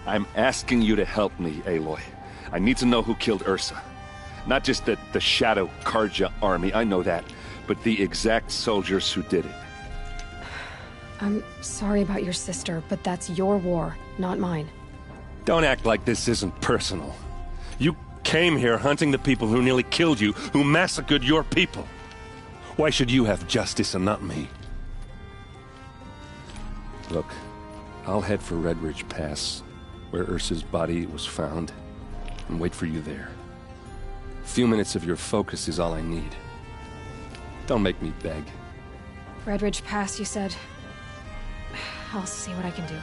[SPEAKER 20] I'm asking you to help me, Aloy. I need to know who killed Ursa. Not just the Shadow Karja army, I know that, but the exact soldiers who did it.
[SPEAKER 1] I'm sorry about your sister, but that's your war, not mine.
[SPEAKER 19] Don't act like this isn't personal. You came here hunting the people who nearly killed you, who massacred your people. Why should you have justice and not me?
[SPEAKER 20] Look, I'll head for Red Ridge Pass, where Ursa's body was found, and wait for you there. A few minutes of your focus is all I need. Don't make me beg.
[SPEAKER 1] Red Ridge Pass, you said? I'll see what I can do.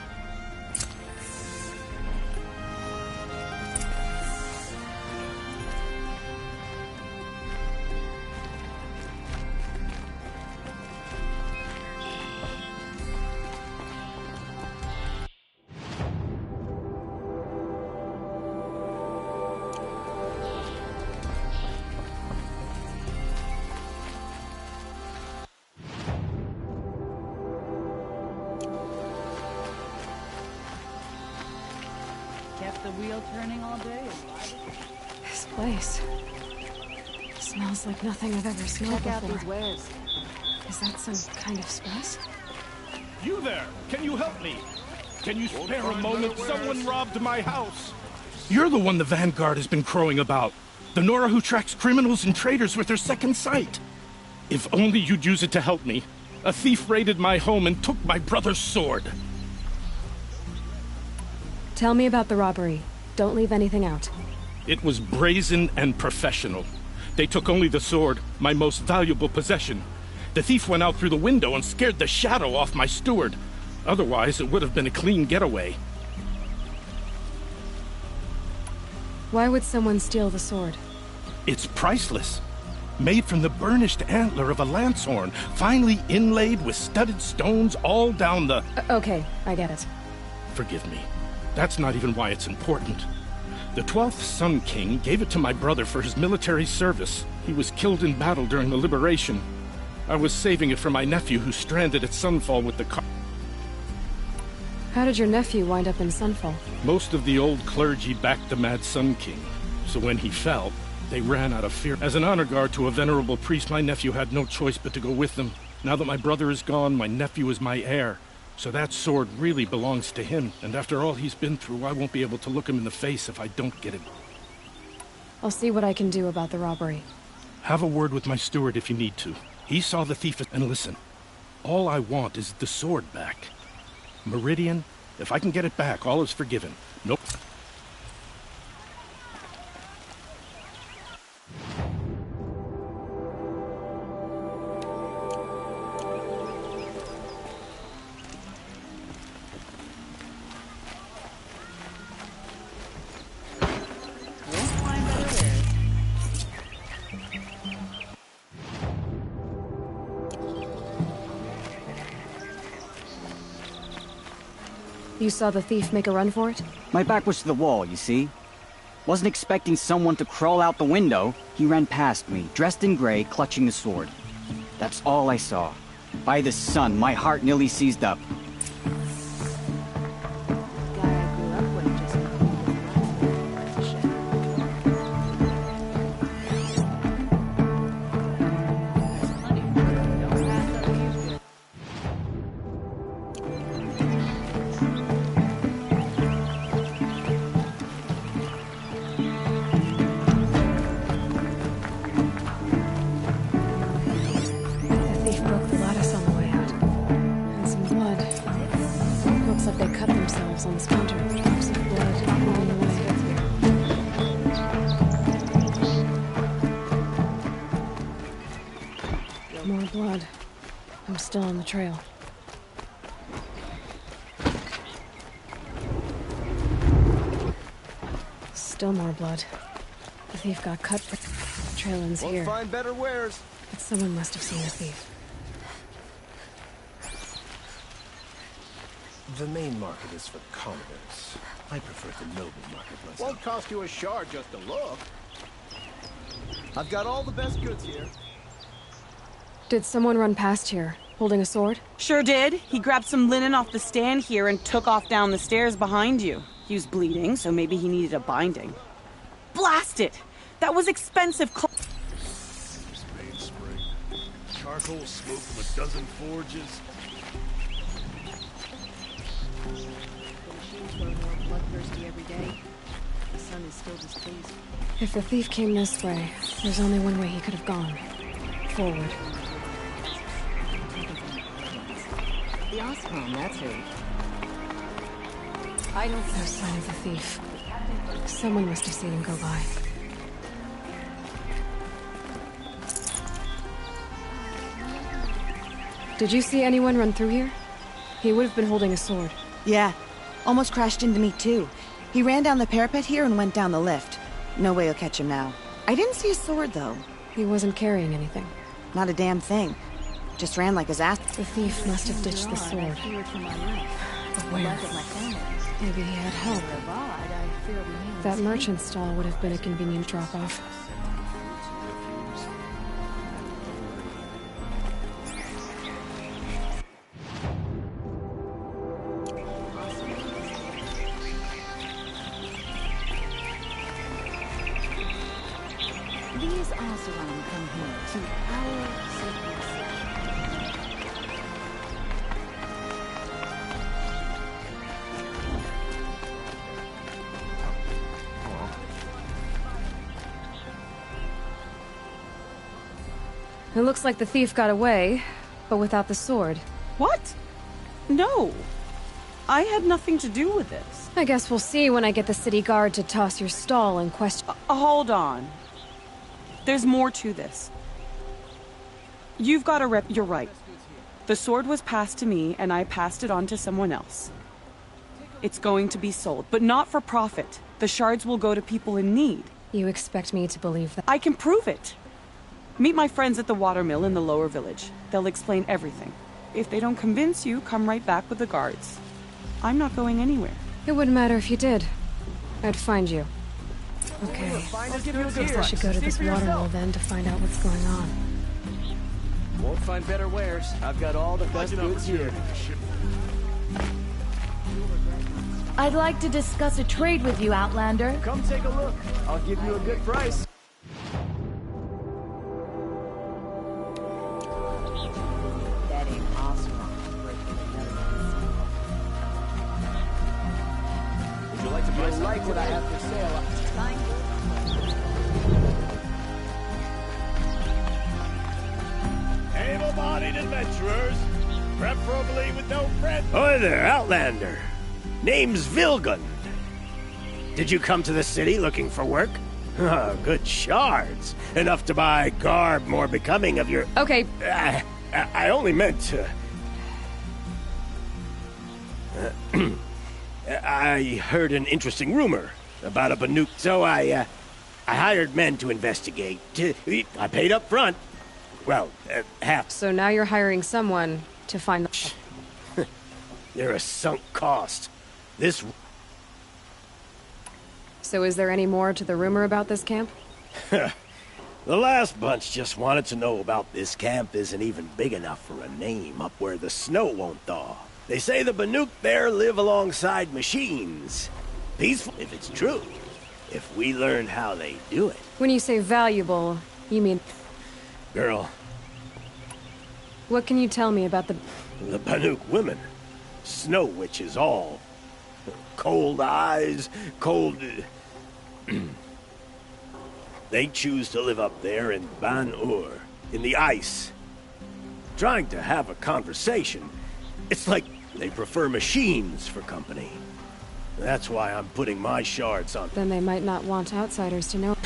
[SPEAKER 16] The wheel turning all day.
[SPEAKER 1] This place smells like nothing I've ever smelled
[SPEAKER 16] Check out
[SPEAKER 1] before.
[SPEAKER 16] these wares.
[SPEAKER 1] Is that some kind of spice?
[SPEAKER 7] You there! Can you help me? Can you spare a moment? Someone robbed my house! You're the one the Vanguard has been crowing about. The Nora who tracks criminals and traitors with her second sight. If only you'd use it to help me. A thief raided my home and took my brother's sword.
[SPEAKER 1] Tell me about the robbery. Don't leave anything out.
[SPEAKER 7] It was brazen and professional. They took only the sword, my most valuable possession. The thief went out through the window and scared the shadow off my steward. Otherwise, it would have been a clean getaway.
[SPEAKER 1] Why would someone steal the sword?
[SPEAKER 7] It's priceless. Made from the burnished antler of a lancehorn, finely inlaid with studded stones all down the...
[SPEAKER 1] Okay, I get it.
[SPEAKER 7] Forgive me. That's not even why it's important. The 12th Sun King gave it to my brother for his military service. He was killed in battle during the Liberation. I was saving it for my nephew who's stranded at Sunfall with the car.
[SPEAKER 1] How did your nephew wind up in Sunfall?
[SPEAKER 7] Most of the old clergy backed the Mad Sun King, so when he fell, they ran out of fear. As an honor guard to a venerable priest, my nephew had no choice but to go with them. Now that my brother is gone, my nephew is my heir. So that sword really belongs to him, and after all he's been through, I won't be able to look him in the face if I don't get him.
[SPEAKER 1] I'll see what I can do about the robbery.
[SPEAKER 7] Have a word with my steward if you need to. He saw the thief, and listen, all I want is the sword back. Meridian, if I can get it back, all is forgiven. Nope.
[SPEAKER 21] You saw the thief make a run for it?
[SPEAKER 8] My back was to the wall, you see? Wasn't expecting someone to crawl out the window. He ran past me, dressed in gray, clutching the sword. That's all I saw. By the sun, my heart nearly seized up.
[SPEAKER 1] blood. I'm still on the trail. Still more blood. The thief got cut. The trail ends here.
[SPEAKER 17] Won't find better wares.
[SPEAKER 1] But someone must have seen the thief.
[SPEAKER 6] The main market is for commoners. I prefer the noble market myself.
[SPEAKER 17] Won't cost you a shard just to look. I've got all the best goods here.
[SPEAKER 1] Did someone run past here, holding a sword?
[SPEAKER 10] Sure did. He grabbed some linen off the stand here and took off down the stairs behind you. He was bleeding, so maybe he needed a binding. Blast it! That was expensive
[SPEAKER 19] Main spring. Charcoal smoke from a dozen forges.
[SPEAKER 9] The machines grow more bloodthirsty every day. The sun is still displeased.
[SPEAKER 1] If the thief came this way, there's only one way he could have gone. Forward.
[SPEAKER 9] The Osram, that's who.
[SPEAKER 1] No sign of the thief. Someone must have seen him go by. Did you see anyone run through here? He would have been holding a sword.
[SPEAKER 23] Yeah. Almost crashed into me, too. He ran down the parapet here and went down the lift. No way you'll catch him now. I didn't see a sword, though.
[SPEAKER 1] He wasn't carrying anything.
[SPEAKER 23] Not a damn thing. Just ran like his ass.
[SPEAKER 1] The thief must have ditched the sword. But where? Maybe he had help. That merchant stall would have been a convenient drop-off.
[SPEAKER 9] These Osram come here to our sacred site.
[SPEAKER 1] It looks like the thief got away, but without the sword.
[SPEAKER 10] What? No. I had nothing to do with this.
[SPEAKER 1] I guess we'll see when I get the city guard to toss your stall in question.
[SPEAKER 10] Hold on. There's more to this. You've got a rep. You're right. The sword was passed to me, and I passed it on to someone else. It's going to be sold, but not for profit. The shards will go to people in need.
[SPEAKER 1] You expect me to believe that?
[SPEAKER 10] I can prove it. Meet my friends at the watermill in the lower village. They'll explain everything. If they don't convince you, come right back with the guards. I'm not going anywhere.
[SPEAKER 1] It wouldn't matter if you did. I'd find you. Okay, guess I should go to this watermill then to find out what's going on.
[SPEAKER 17] Won't find better wares. I've got all the best goods here.
[SPEAKER 9] I'd like to discuss a trade with you, Outlander.
[SPEAKER 17] Come take a look. I'll give you a good price.
[SPEAKER 9] That ain't Osram.
[SPEAKER 17] Would you like to buy something? Like what I have for sale.
[SPEAKER 19] Able-bodied adventurers, preferably with no friends.
[SPEAKER 24] Hi there, Outlander. Name's Vilgund. Did you come to the city looking for work? Good shards. Enough to buy garb more becoming of your...
[SPEAKER 1] Okay.
[SPEAKER 24] I only meant to... I heard an interesting rumor about a Banuk, so I hired men to investigate. I paid up front. Well, half.
[SPEAKER 1] So now you're hiring someone to find the...
[SPEAKER 24] They're a sunk cost. This...
[SPEAKER 1] So is there any more to the rumor about this camp?
[SPEAKER 24] The last bunch just wanted to know about this camp isn't even big enough for a name up where the snow won't thaw. They say the Banuk there live alongside machines. Peaceful, if it's true. If we learn how they do it.
[SPEAKER 1] When you say valuable, you mean...
[SPEAKER 24] Girl.
[SPEAKER 1] What can you tell me about the...
[SPEAKER 24] The Banuk women. Snow witches all. Cold eyes, cold... They choose to live up there in Ban-Ur, in the ice. Trying to have a conversation. It's like they prefer machines for company. That's why I'm putting my shards on.
[SPEAKER 1] Then they might not want outsiders to know.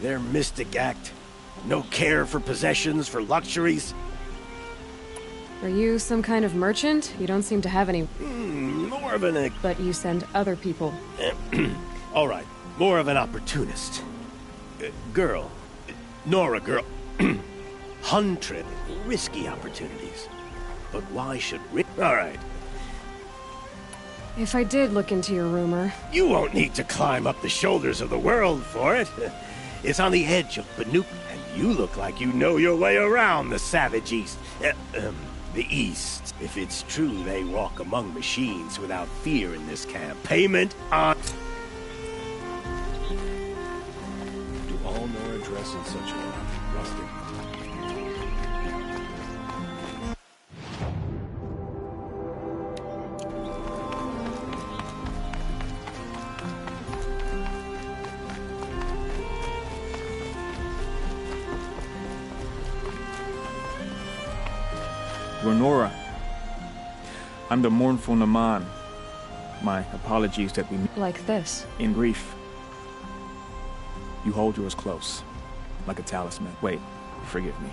[SPEAKER 24] Their mystic act. No care for possessions, for luxuries?
[SPEAKER 1] Are you some kind of merchant? You don't seem to have any...
[SPEAKER 24] More of an...
[SPEAKER 1] But you send other people.
[SPEAKER 24] All right, more of an opportunist. Girl. Nora, girl. Hunted. Risky opportunities. But why should all right.
[SPEAKER 1] If I did look into your rumor...
[SPEAKER 24] You won't need to climb up the shoulders of the world for it. It's on the edge of Banuk, and you look like you know your way around the savage East. The East. If it's true they walk among machines without fear in this camp. Payment on...
[SPEAKER 6] Do all Nora dress in such a rustic...
[SPEAKER 3] Nora. I'm the mournful Naman. My apologies that we meet
[SPEAKER 1] like this.
[SPEAKER 3] In grief. You hold yours close, like a talisman. Wait, forgive me.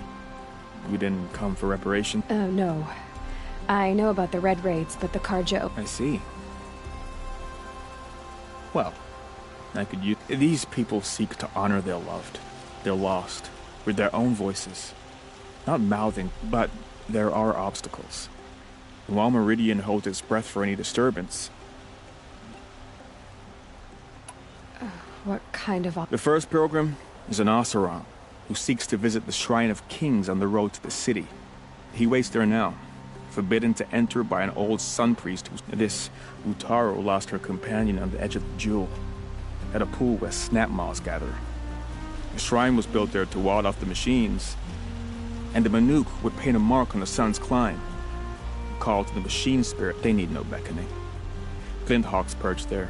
[SPEAKER 3] You didn't come for reparation?
[SPEAKER 1] No. I know about the Red Raids, but the Carjo...
[SPEAKER 3] I see. Well, I could use... These people seek to honor their loved, their lost, with their own voices. Not mouthing, but there are obstacles. While Meridian holds its breath for any disturbance...
[SPEAKER 1] What kind of...
[SPEAKER 3] The first pilgrim is an Oseram, who seeks to visit the Shrine of Kings on the road to the city. He waits there now, forbidden to enter by an old sun priest who... This Utaro lost her companion on the edge of the Jewel, at a pool where snap moths gather. The shrine was built there to ward off the machines, and the Banuk would paint a mark on the sun's climb. A call to the machine spirit, they need no beckoning. Glinthawks perch there,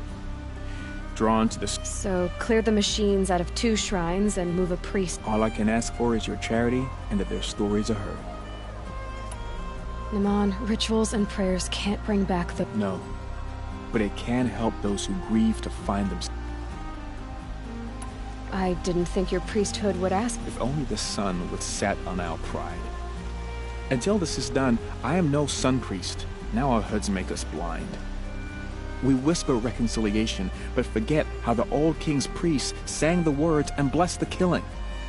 [SPEAKER 3] drawn to the...
[SPEAKER 1] So, clear the machines out of 2 shrines and move a priest.
[SPEAKER 3] All I can ask for is your charity and that their stories are heard.
[SPEAKER 1] Naman, rituals and prayers can't bring back the...
[SPEAKER 3] No, but it can help those who grieve to find themselves.
[SPEAKER 1] I didn't think your priesthood would ask.
[SPEAKER 3] If only the sun would set on our pride. Until this is done, I am no sun priest. Now our hoods make us blind. We whisper reconciliation, but forget how the old king's priests sang the words and blessed the killing.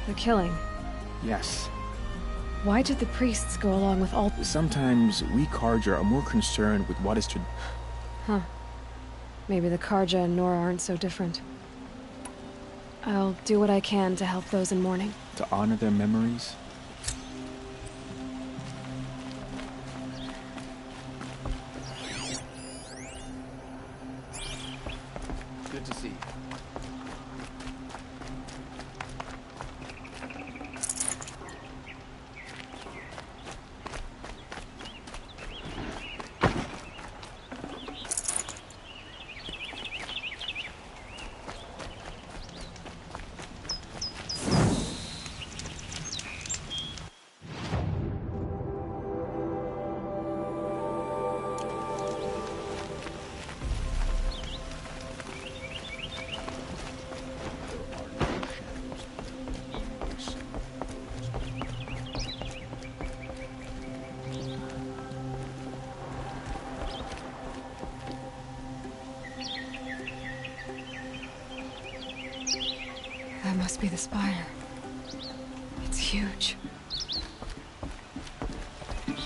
[SPEAKER 1] The killing?
[SPEAKER 3] Yes.
[SPEAKER 1] Why did the priests go along with all...
[SPEAKER 3] Sometimes we Karja are more concerned with what is to...
[SPEAKER 1] Huh. Maybe the Karja and Nora aren't so different. I'll do what I can to help those in mourning.
[SPEAKER 3] To honor their memories?
[SPEAKER 11] Good to see you.
[SPEAKER 1] That must be the spire. It's huge.
[SPEAKER 6] There's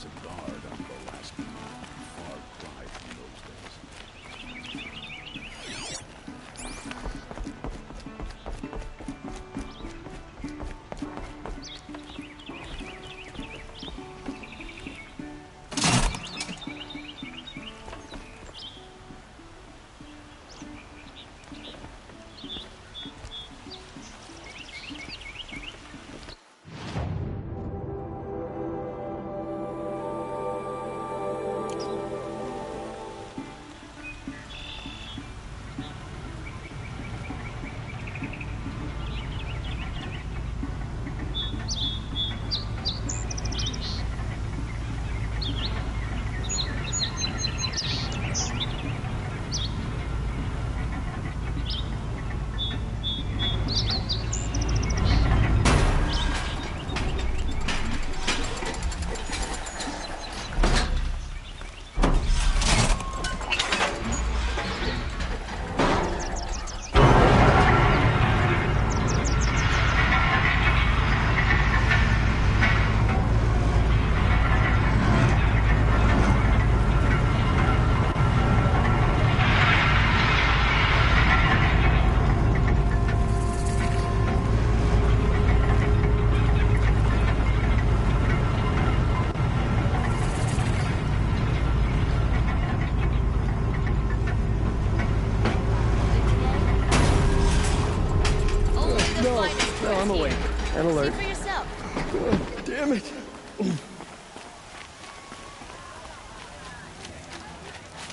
[SPEAKER 6] a guard on the last far cry from those days.
[SPEAKER 24] An alert.
[SPEAKER 9] See for yourself.
[SPEAKER 24] Oh, damn it.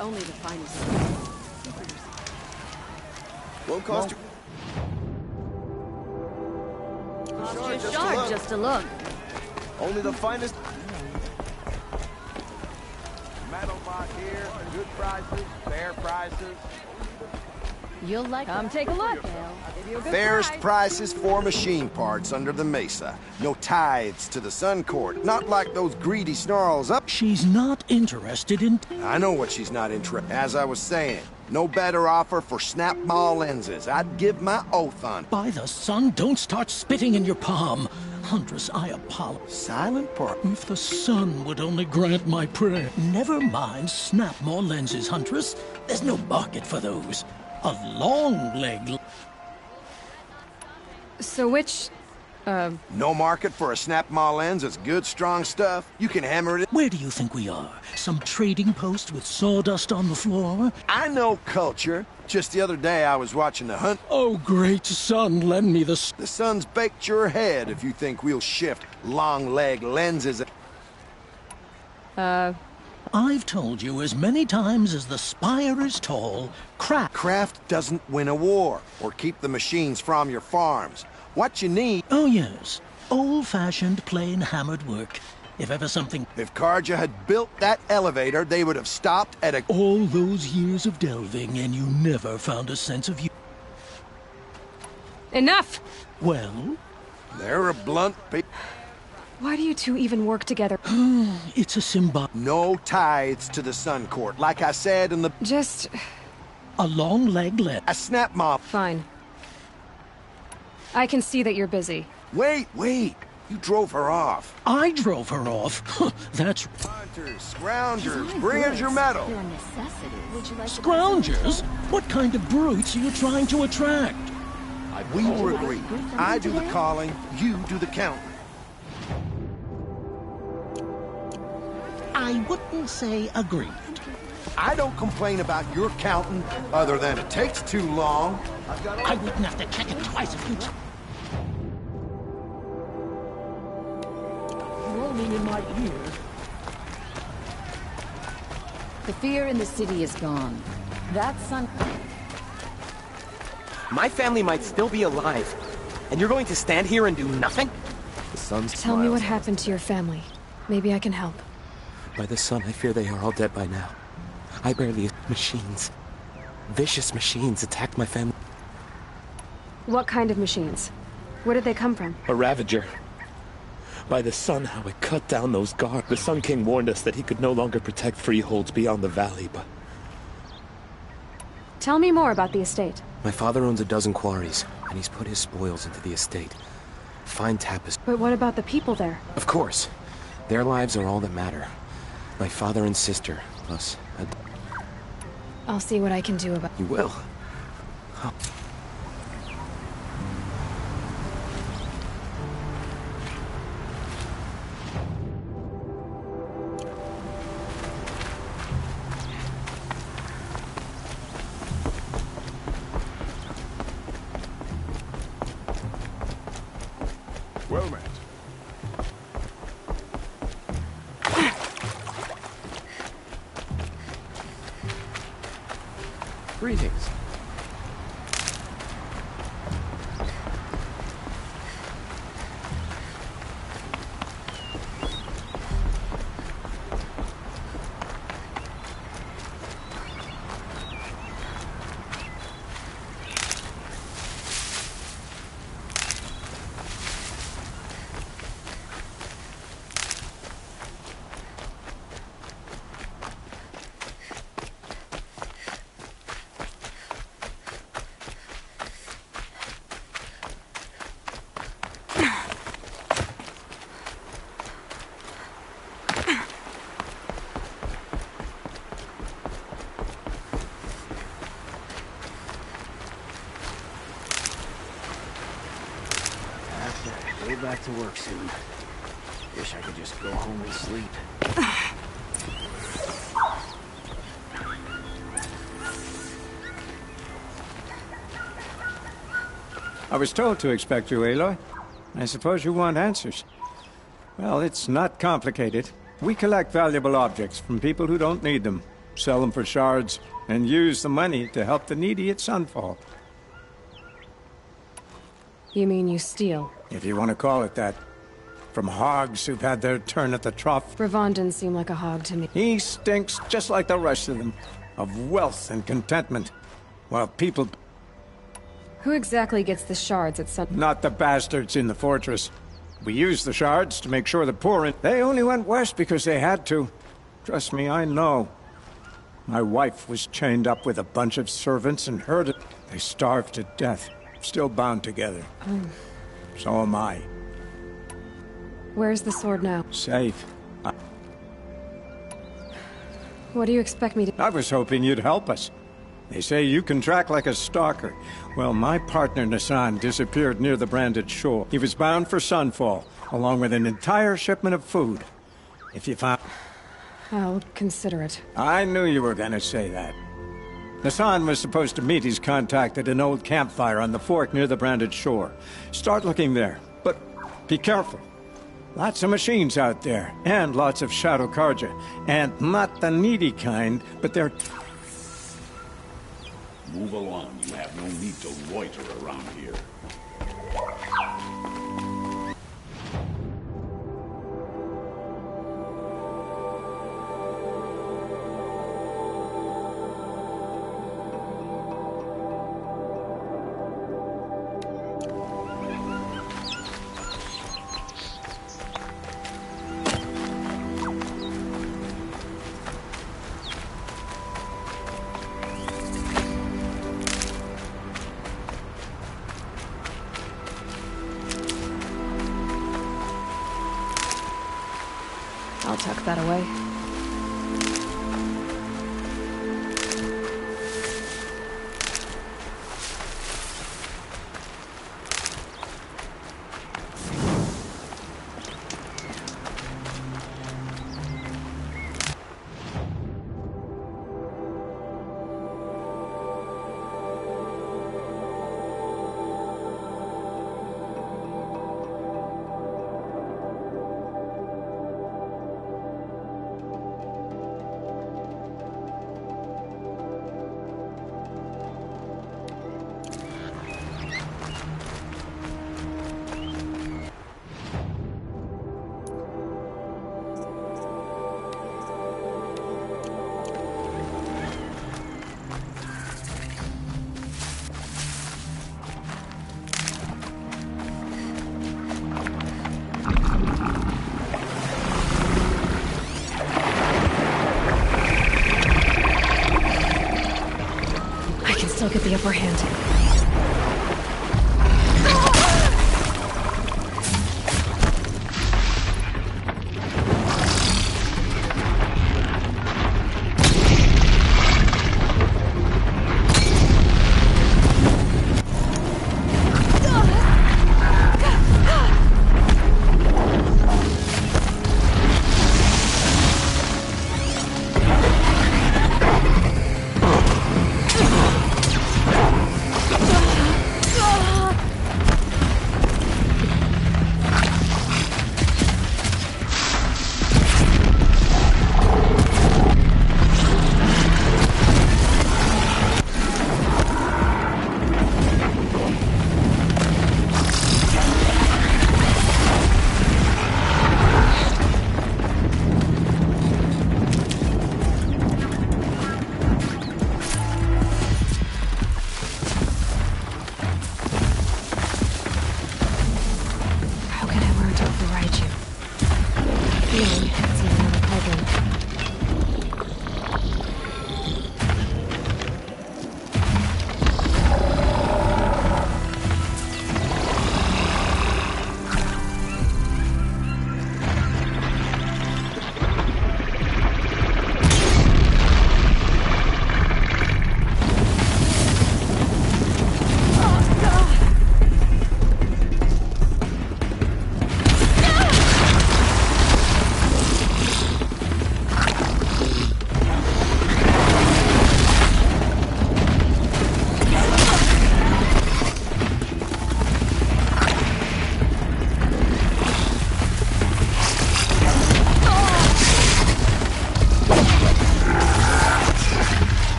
[SPEAKER 16] Only the finest.
[SPEAKER 17] Won't cost you.
[SPEAKER 9] Just a look.
[SPEAKER 17] Only the finest. Metal bot here, good prices, fair prices.
[SPEAKER 16] You'll like
[SPEAKER 9] Come take a look. I'll give you a good
[SPEAKER 2] Fairest
[SPEAKER 9] price.
[SPEAKER 2] prices for machine parts under the mesa. No tithes to the Sun Court. Not like those greedy snarls up.
[SPEAKER 12] She's not interested in...
[SPEAKER 2] I know what she's not interested. As I was saying, no better offer for snap maw lenses. I'd give my oath on.
[SPEAKER 12] By the sun, don't start spitting in your palm. Huntress, I apologize.
[SPEAKER 2] Silent part.
[SPEAKER 12] If the sun would only grant my prayer. Never mind snap maw lenses, Huntress. There's no market for those. A long leg.
[SPEAKER 1] So which,
[SPEAKER 2] No market for a snap maw lens. It's good, strong stuff. You can hammer it.
[SPEAKER 12] Where do you think we are? Some trading post with sawdust on the floor?
[SPEAKER 2] I know culture. Just the other day I was watching the hunt.
[SPEAKER 12] Oh, great sun, lend me the...
[SPEAKER 2] The sun's baked your head if you think we'll shift long leg lenses.
[SPEAKER 12] I've told you as many times as the spire is tall,
[SPEAKER 2] Craft doesn't win a war or keep the machines from your farms. What you need...
[SPEAKER 12] Oh, yes. Old-fashioned, plain hammered work. If ever something...
[SPEAKER 2] If Karja had built that elevator, they would have stopped at a...
[SPEAKER 12] All those years of delving, and you never found a sense of...
[SPEAKER 1] enough!
[SPEAKER 12] Well?
[SPEAKER 2] They're a blunt...
[SPEAKER 1] Why do you two even work together?
[SPEAKER 12] It's a symbol.
[SPEAKER 2] No tithes to the Sun Court. Like I said in the...
[SPEAKER 1] Just...
[SPEAKER 12] A long leg left.
[SPEAKER 2] A snap mop.
[SPEAKER 1] Fine. I can see that you're busy.
[SPEAKER 2] Wait. You drove her off.
[SPEAKER 12] I drove her off. That's...
[SPEAKER 2] Hunters, scroungers, bring us your metal.
[SPEAKER 9] They're a necessity. Would you like to
[SPEAKER 12] Scroungers? What kind of brutes are you trying to attract?
[SPEAKER 2] We were agreed. I do the calling, you do the counting.
[SPEAKER 12] I wouldn't say agreed.
[SPEAKER 2] I don't complain about your counting, other than it takes too long.
[SPEAKER 12] I wouldn't have to check it twice if you... Rolling in my ears.
[SPEAKER 16] The fear in the city is gone. That sun...
[SPEAKER 11] My family might still be alive, and you're going to stand here and do nothing?
[SPEAKER 17] The sun
[SPEAKER 1] Tell me what happened to your family. Maybe I can help.
[SPEAKER 11] By the sun, I fear they are all dead by now. I barely... Machines. Vicious machines attacked my family.
[SPEAKER 1] What kind of machines? Where did they come from?
[SPEAKER 14] A Ravager. By the sun, how it cut down those guards. The Sun King warned us that he could no longer protect freeholds beyond the valley, but...
[SPEAKER 1] Tell me more about the estate.
[SPEAKER 11] My father owns a dozen quarries, and he's put his spoils into the estate. Fine tapestry.
[SPEAKER 1] But what about the people there?
[SPEAKER 11] Of course. Their lives are all that matter. My father and sister, plus...
[SPEAKER 1] I'll see what I can do about...
[SPEAKER 11] You will? Oh.
[SPEAKER 18] Well met.
[SPEAKER 11] Greetings.
[SPEAKER 24] Go back to work soon. Wish I could just go home and sleep.
[SPEAKER 15] I was told to expect you, Aloy.
[SPEAKER 4] I suppose you want answers. Well, it's not complicated. We collect valuable objects from people who don't need them, sell them for shards, and use the money to help the needy at Sunfall.
[SPEAKER 1] You mean you steal?
[SPEAKER 4] If you want to call it that. From hogs who've had their turn at the trough.
[SPEAKER 1] Ravon didn't seem like a hog to me.
[SPEAKER 4] He stinks just like the rest of them, of wealth and contentment, while people...
[SPEAKER 1] Who exactly gets the shards at Sun...
[SPEAKER 4] Not the bastards in the fortress. We use the shards to make sure the poor... They only went west because they had to. Trust me, I know. My wife was chained up with a bunch of servants and herded. They starved to death, still bound together. So am I.
[SPEAKER 1] Where's the sword now?
[SPEAKER 4] Safe.
[SPEAKER 1] What do you expect me to...
[SPEAKER 4] I was hoping you'd help us. They say you can track like a stalker. Well, my partner Nassan disappeared near the branded shore. He was bound for Sunfall, along with an entire shipment of food. If you found...
[SPEAKER 1] I'll consider it.
[SPEAKER 4] I knew you were gonna say that. Nassan was supposed to meet his contact at an old campfire on the fork near the branded shore. Start looking there, but be careful. Lots of machines out there, and lots of Shadow Karja. And not the needy kind, but they're...
[SPEAKER 6] Move along. You have no need to loiter around here.
[SPEAKER 1] I'll tuck that away. I'll get the upper hand.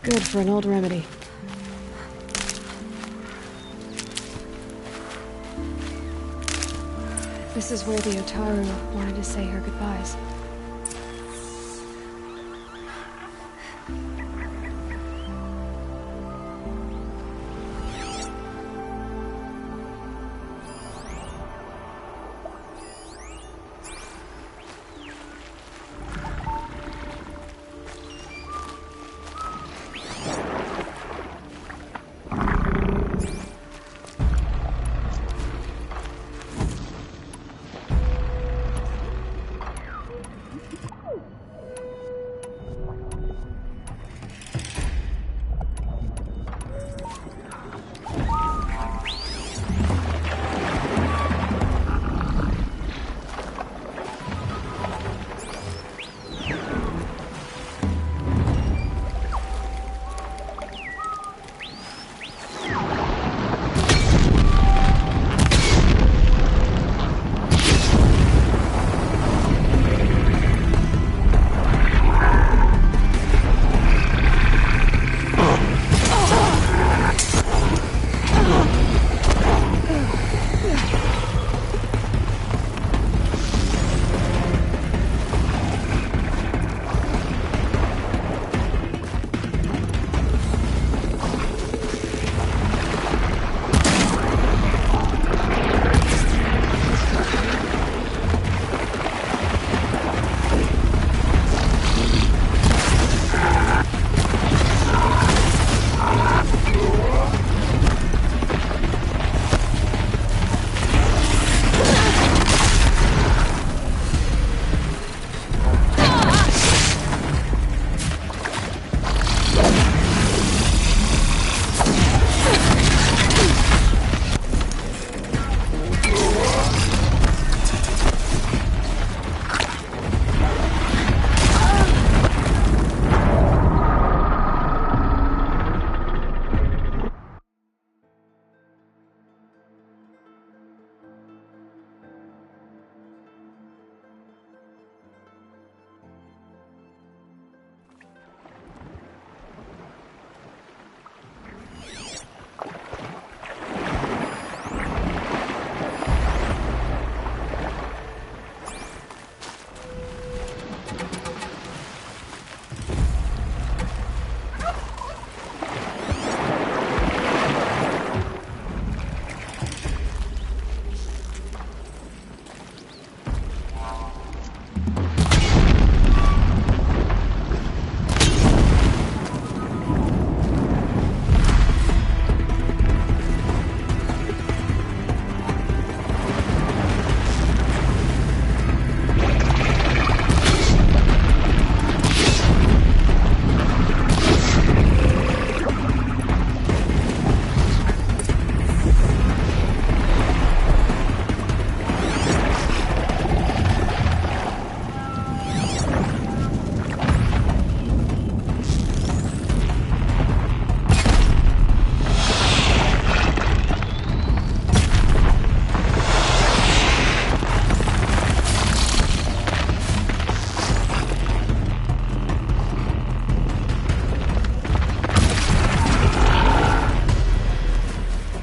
[SPEAKER 1] Good for an old remedy. This is where the Otaru wanted to say her goodbyes.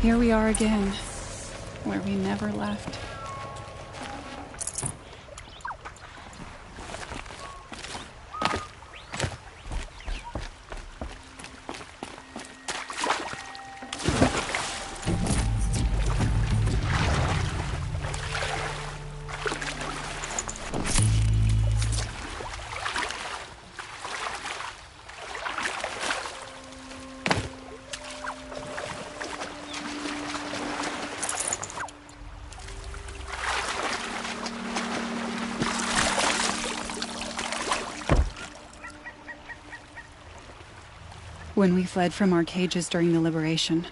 [SPEAKER 10] Here we are again, where we never left.
[SPEAKER 5] When we fled from our cages during the liberation,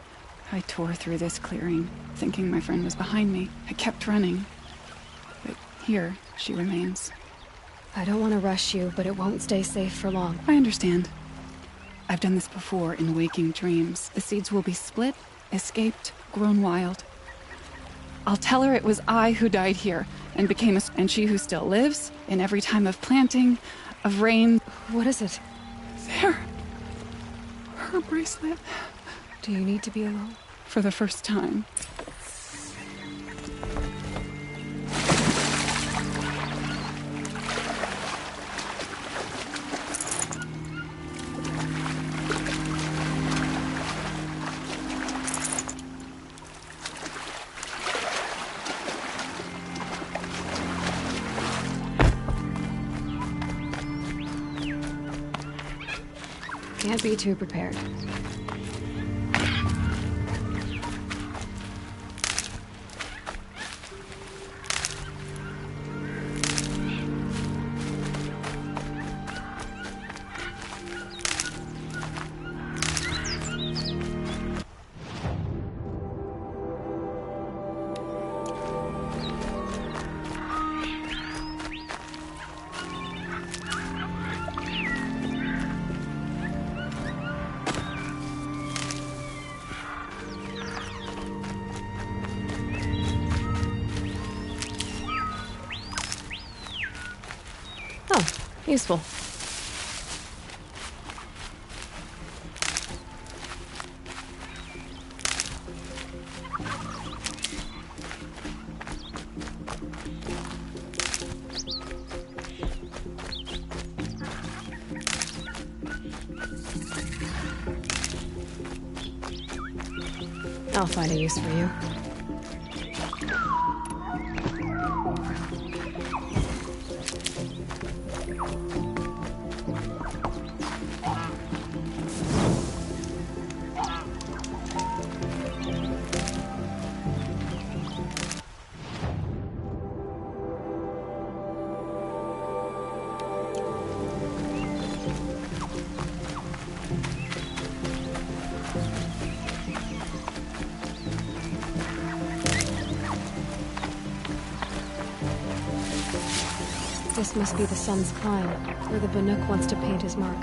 [SPEAKER 5] I tore through this clearing, thinking my friend was behind me. I kept running. But here, she remains.
[SPEAKER 1] I don't want to rush you, but it won't stay safe for long.
[SPEAKER 5] I understand. I've done this before in waking dreams. The seeds will be split, escaped, grown wild. I'll tell her it was I who died here and became and she who still lives in every time of planting, of rain.
[SPEAKER 1] What is it?
[SPEAKER 5] There. Her bracelet.
[SPEAKER 1] Do you need to be alone?
[SPEAKER 5] For the first time.
[SPEAKER 1] Can't be too prepared. Useful. I'll find a use for you. This must be the sun's climb, where the Banuk wants to paint his mark.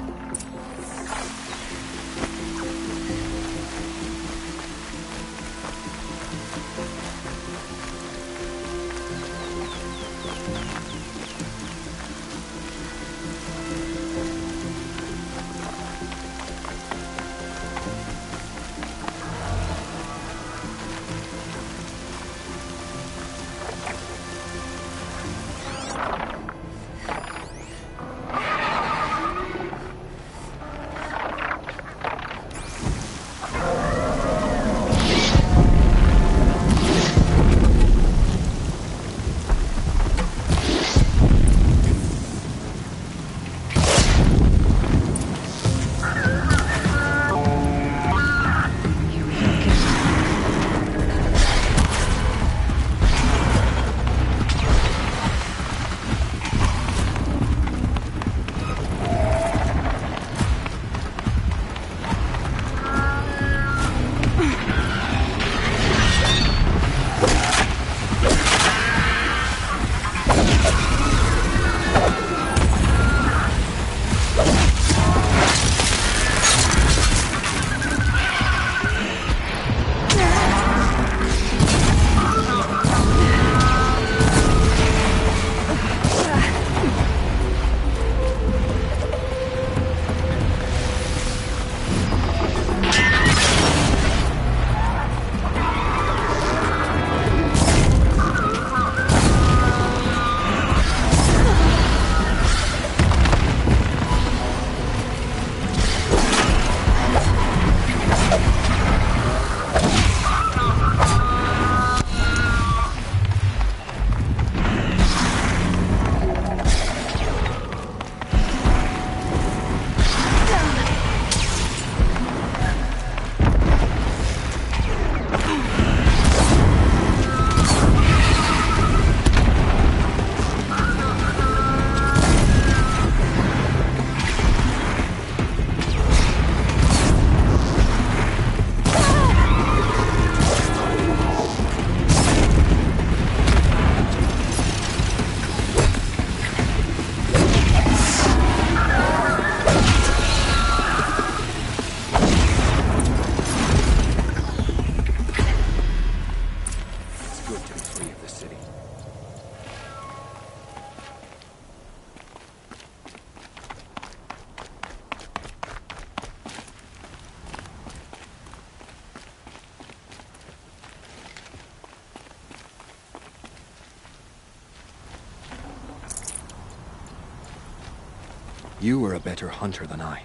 [SPEAKER 13] You were a better hunter than I.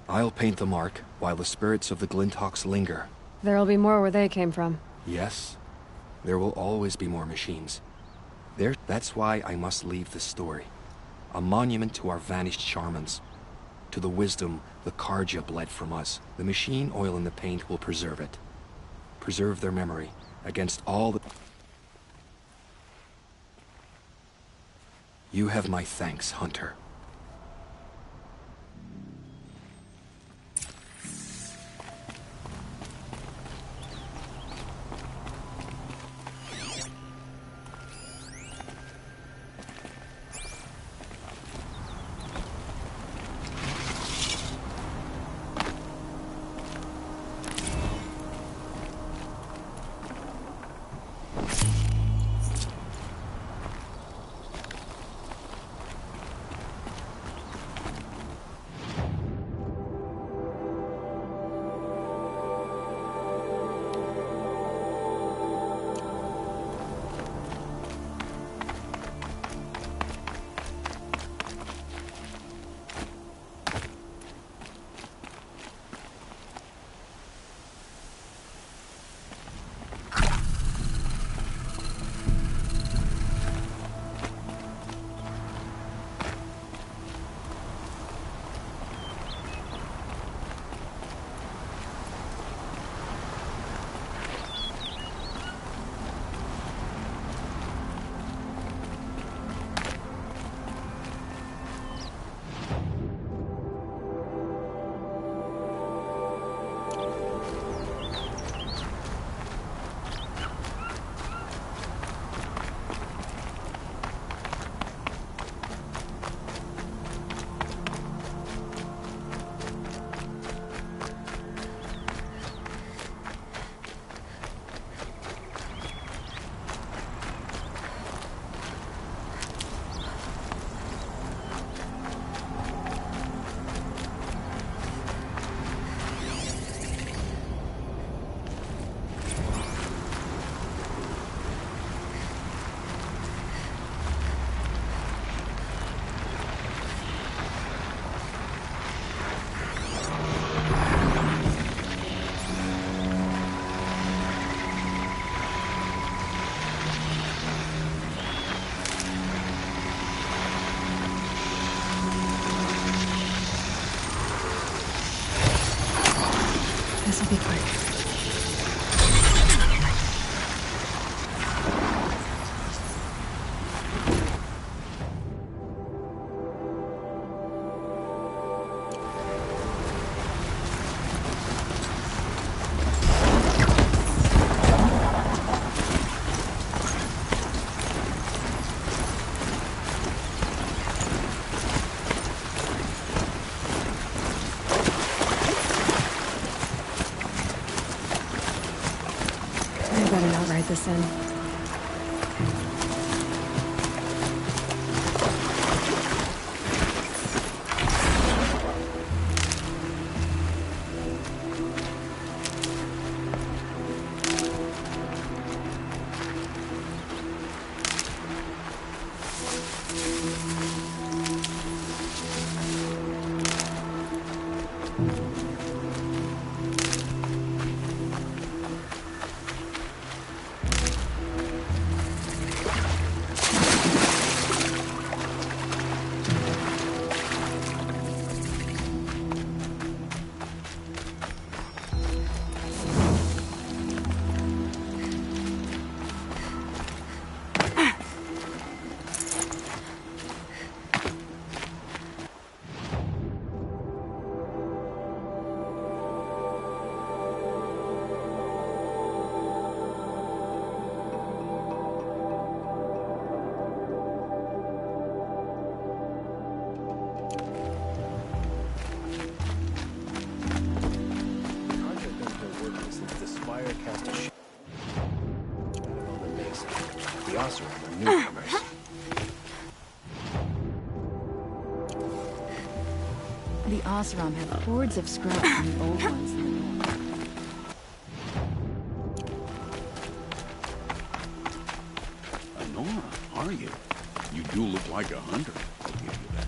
[SPEAKER 13] I'll paint the mark while the spirits of the Glinthawks linger.
[SPEAKER 21] There'll be more where they came from.
[SPEAKER 13] Yes, there will always be more machines. That's why I must leave this story. A monument to our vanished shamans. To the wisdom the Karja bled from us. The machine oil in the paint will preserve it. Preserve their memory against all the... You have my thanks, Hunter.
[SPEAKER 21] This'll be quick. I better not write this in.
[SPEAKER 24] The Oseram are newcomers.
[SPEAKER 16] The Oseram have hordes of scrap from the old ones in the north.
[SPEAKER 18] Nora, are you? You do look like a hunter. I'll give you that.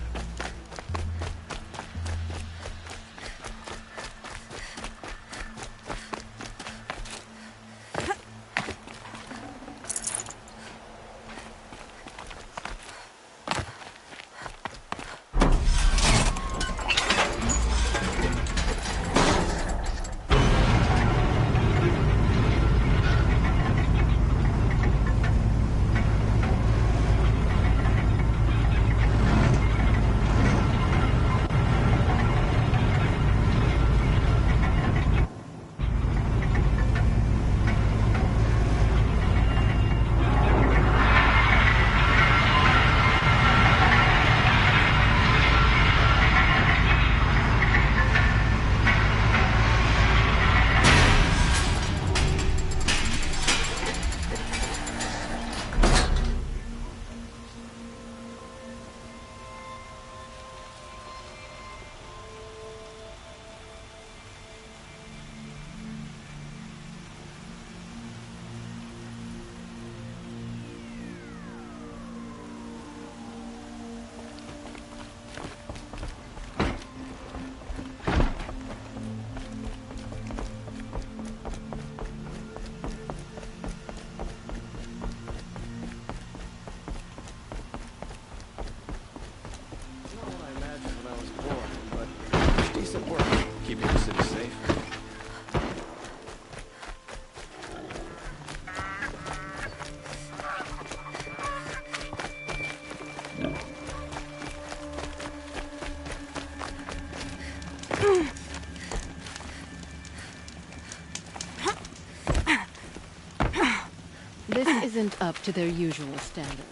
[SPEAKER 16] This isn't up to their usual standard.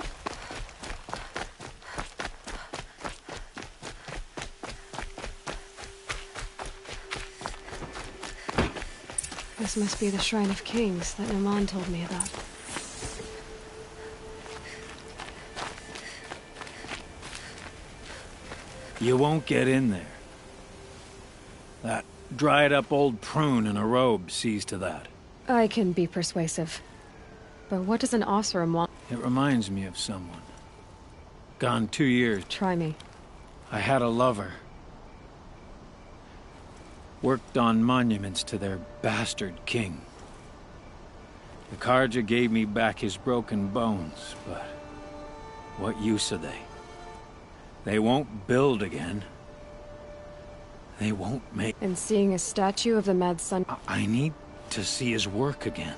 [SPEAKER 1] This must be the Shrine of Kings that Naman told me about.
[SPEAKER 7] You won't get in there. That dried-up old prune in a robe sees to that.
[SPEAKER 1] I can be persuasive. But what does an Oseram want?
[SPEAKER 7] It reminds me of someone. Gone 2 years.
[SPEAKER 1] Try me.
[SPEAKER 7] I had a lover. Worked on monuments to their bastard king. The Karja gave me back his broken bones, but what use are they? They won't build again. They won't make...
[SPEAKER 1] And seeing a statue of the Mad Sun...
[SPEAKER 7] I need to see his work again.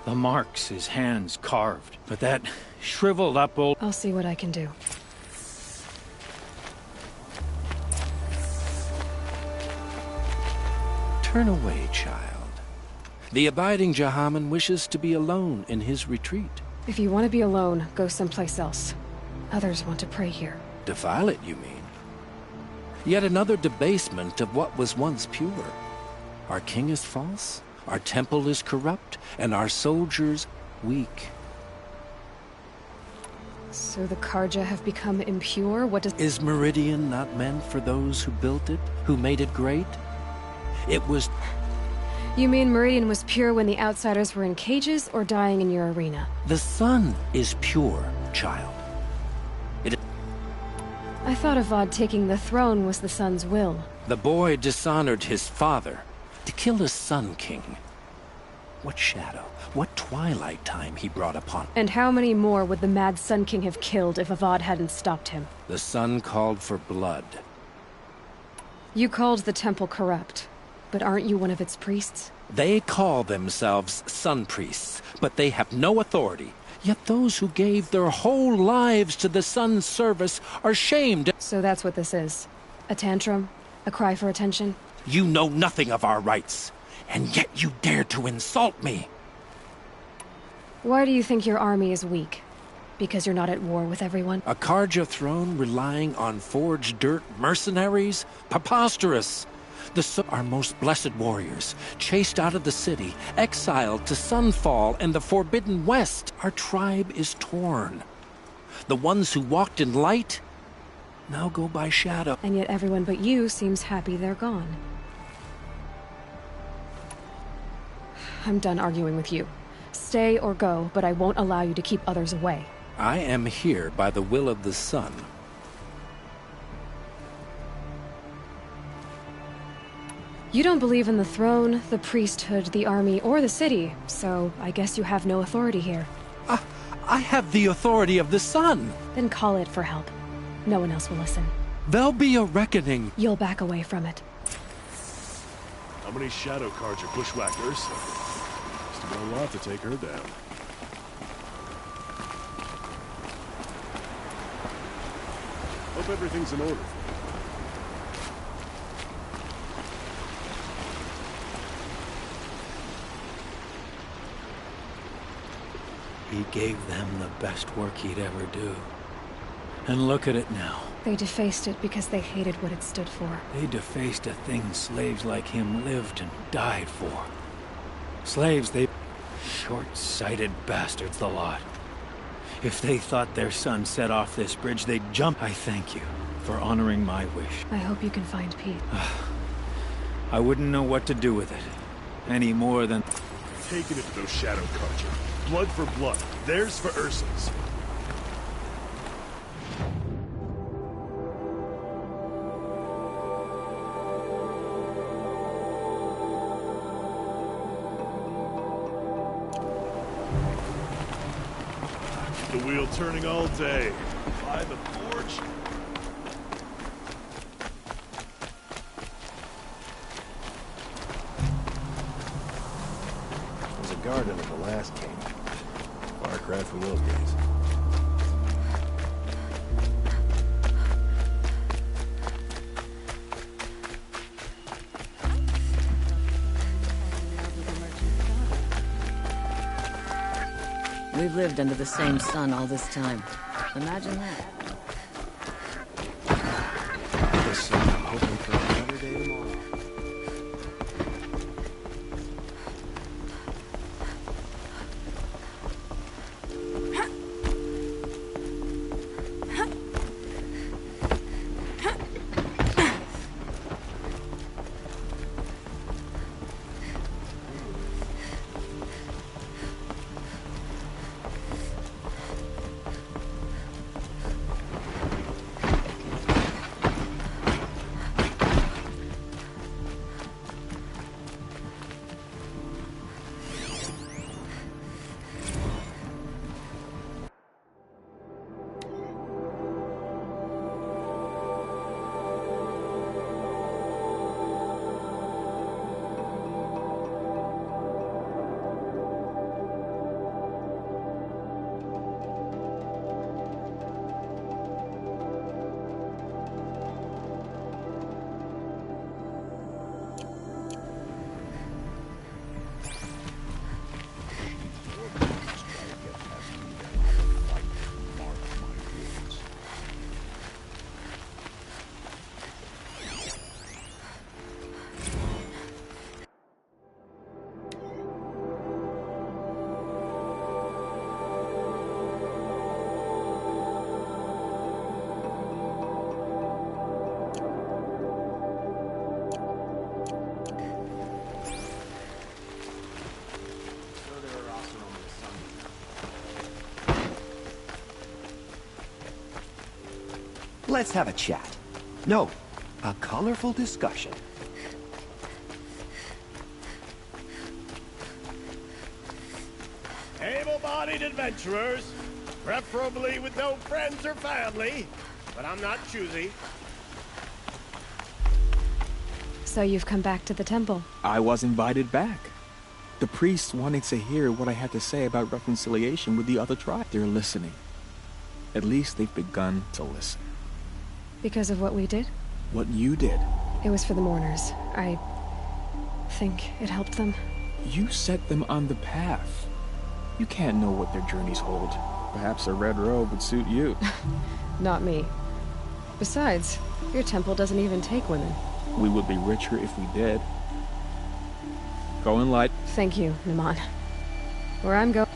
[SPEAKER 7] The marks his hands carved. But that shriveled up old...
[SPEAKER 1] I'll see what I can do.
[SPEAKER 15] Turn away, child. The abiding Jahaman wishes to be alone in his retreat.
[SPEAKER 1] If you want to be alone, go someplace else. Others want to pray here.
[SPEAKER 15] Defile it, you mean? Yet another debasement of what was once pure. Our king is false, our temple is corrupt, and our soldiers weak.
[SPEAKER 1] So the Karja have become impure? What does...
[SPEAKER 15] Is Meridian not meant for those who built it, who made it great? It was...
[SPEAKER 1] You mean Meridian was pure when the outsiders were in cages or dying in your arena?
[SPEAKER 15] The sun is pure, child.
[SPEAKER 1] I thought Avad taking the throne was the sun's will.
[SPEAKER 15] The boy dishonored his father to kill a sun king. What shadow, what twilight time he brought upon.
[SPEAKER 1] And how many more would the Mad Sun King have killed if Avad hadn't stopped him?
[SPEAKER 15] The sun called for blood.
[SPEAKER 1] You called the temple corrupt, but aren't you one of its priests?
[SPEAKER 15] They call themselves sun priests, but they have no authority. Yet those who gave their whole lives to the sun's service are shamed.
[SPEAKER 1] So that's what this is. A tantrum? A cry for attention?
[SPEAKER 15] You know nothing of our rights, and yet you dare to insult me.
[SPEAKER 1] Why do you think your army is weak? Because you're not at war with everyone?
[SPEAKER 15] A Karja throne relying on forged dirt mercenaries? Preposterous! Our most blessed warriors, chased out of the city, exiled to Sunfall and the Forbidden West. Our tribe is torn. The ones who walked in light now go by shadow.
[SPEAKER 1] And yet everyone but you seems happy they're gone. I'm done arguing with you. Stay or go, but I won't allow you to keep others away.
[SPEAKER 15] I am here by the will of the sun.
[SPEAKER 1] You don't believe in the throne, the priesthood, the army, or the city, so I guess you have no authority here.
[SPEAKER 15] I have the authority of the sun.
[SPEAKER 1] Then call it for help. No one else will listen.
[SPEAKER 15] There'll be a reckoning.
[SPEAKER 1] You'll back away from it.
[SPEAKER 19] How many shadow cards are bushwhacked Ursa? Must have been a lot to take her down. Hope everything's in order.
[SPEAKER 7] He gave them the best work he'd ever do. And look at it now.
[SPEAKER 1] They defaced it because they hated what it stood for.
[SPEAKER 7] They defaced a thing slaves like him lived and died for. Slaves, they... Short-sighted bastards, the lot. If they thought their son set off this bridge, they'd jump. I thank you for honoring my wish.
[SPEAKER 1] I hope you can find Pete.
[SPEAKER 7] I wouldn't know what to do with it. Any more than...
[SPEAKER 19] Taking it to those shadow cards. Blood for blood. Theirs for Ursa's. The wheel turning all day. By the forge.
[SPEAKER 24] There's a garden at the last game. Far cry from those days.
[SPEAKER 16] We've lived under the same sun all this time. Imagine that.
[SPEAKER 13] Listen, I'm hoping for a better day tomorrow.
[SPEAKER 8] Let's have a chat. No, a colorful discussion.
[SPEAKER 24] Able-bodied adventurers, preferably with no friends or family, but I'm not choosy.
[SPEAKER 1] So you've come back to the temple.
[SPEAKER 3] I was invited back. The priests wanted to hear what I had to say about reconciliation with the other tribe. They're listening. At least they've begun to listen.
[SPEAKER 1] Because of what we did?
[SPEAKER 3] What you did.
[SPEAKER 1] It was for the mourners. I think it helped them.
[SPEAKER 3] You set them on the path. You can't know what their journeys hold. Perhaps a red robe would suit you.
[SPEAKER 1] Not me. Besides, your temple doesn't even take women.
[SPEAKER 3] We would be richer if we did. Go in light.
[SPEAKER 1] Thank you, Naman. Where I'm going...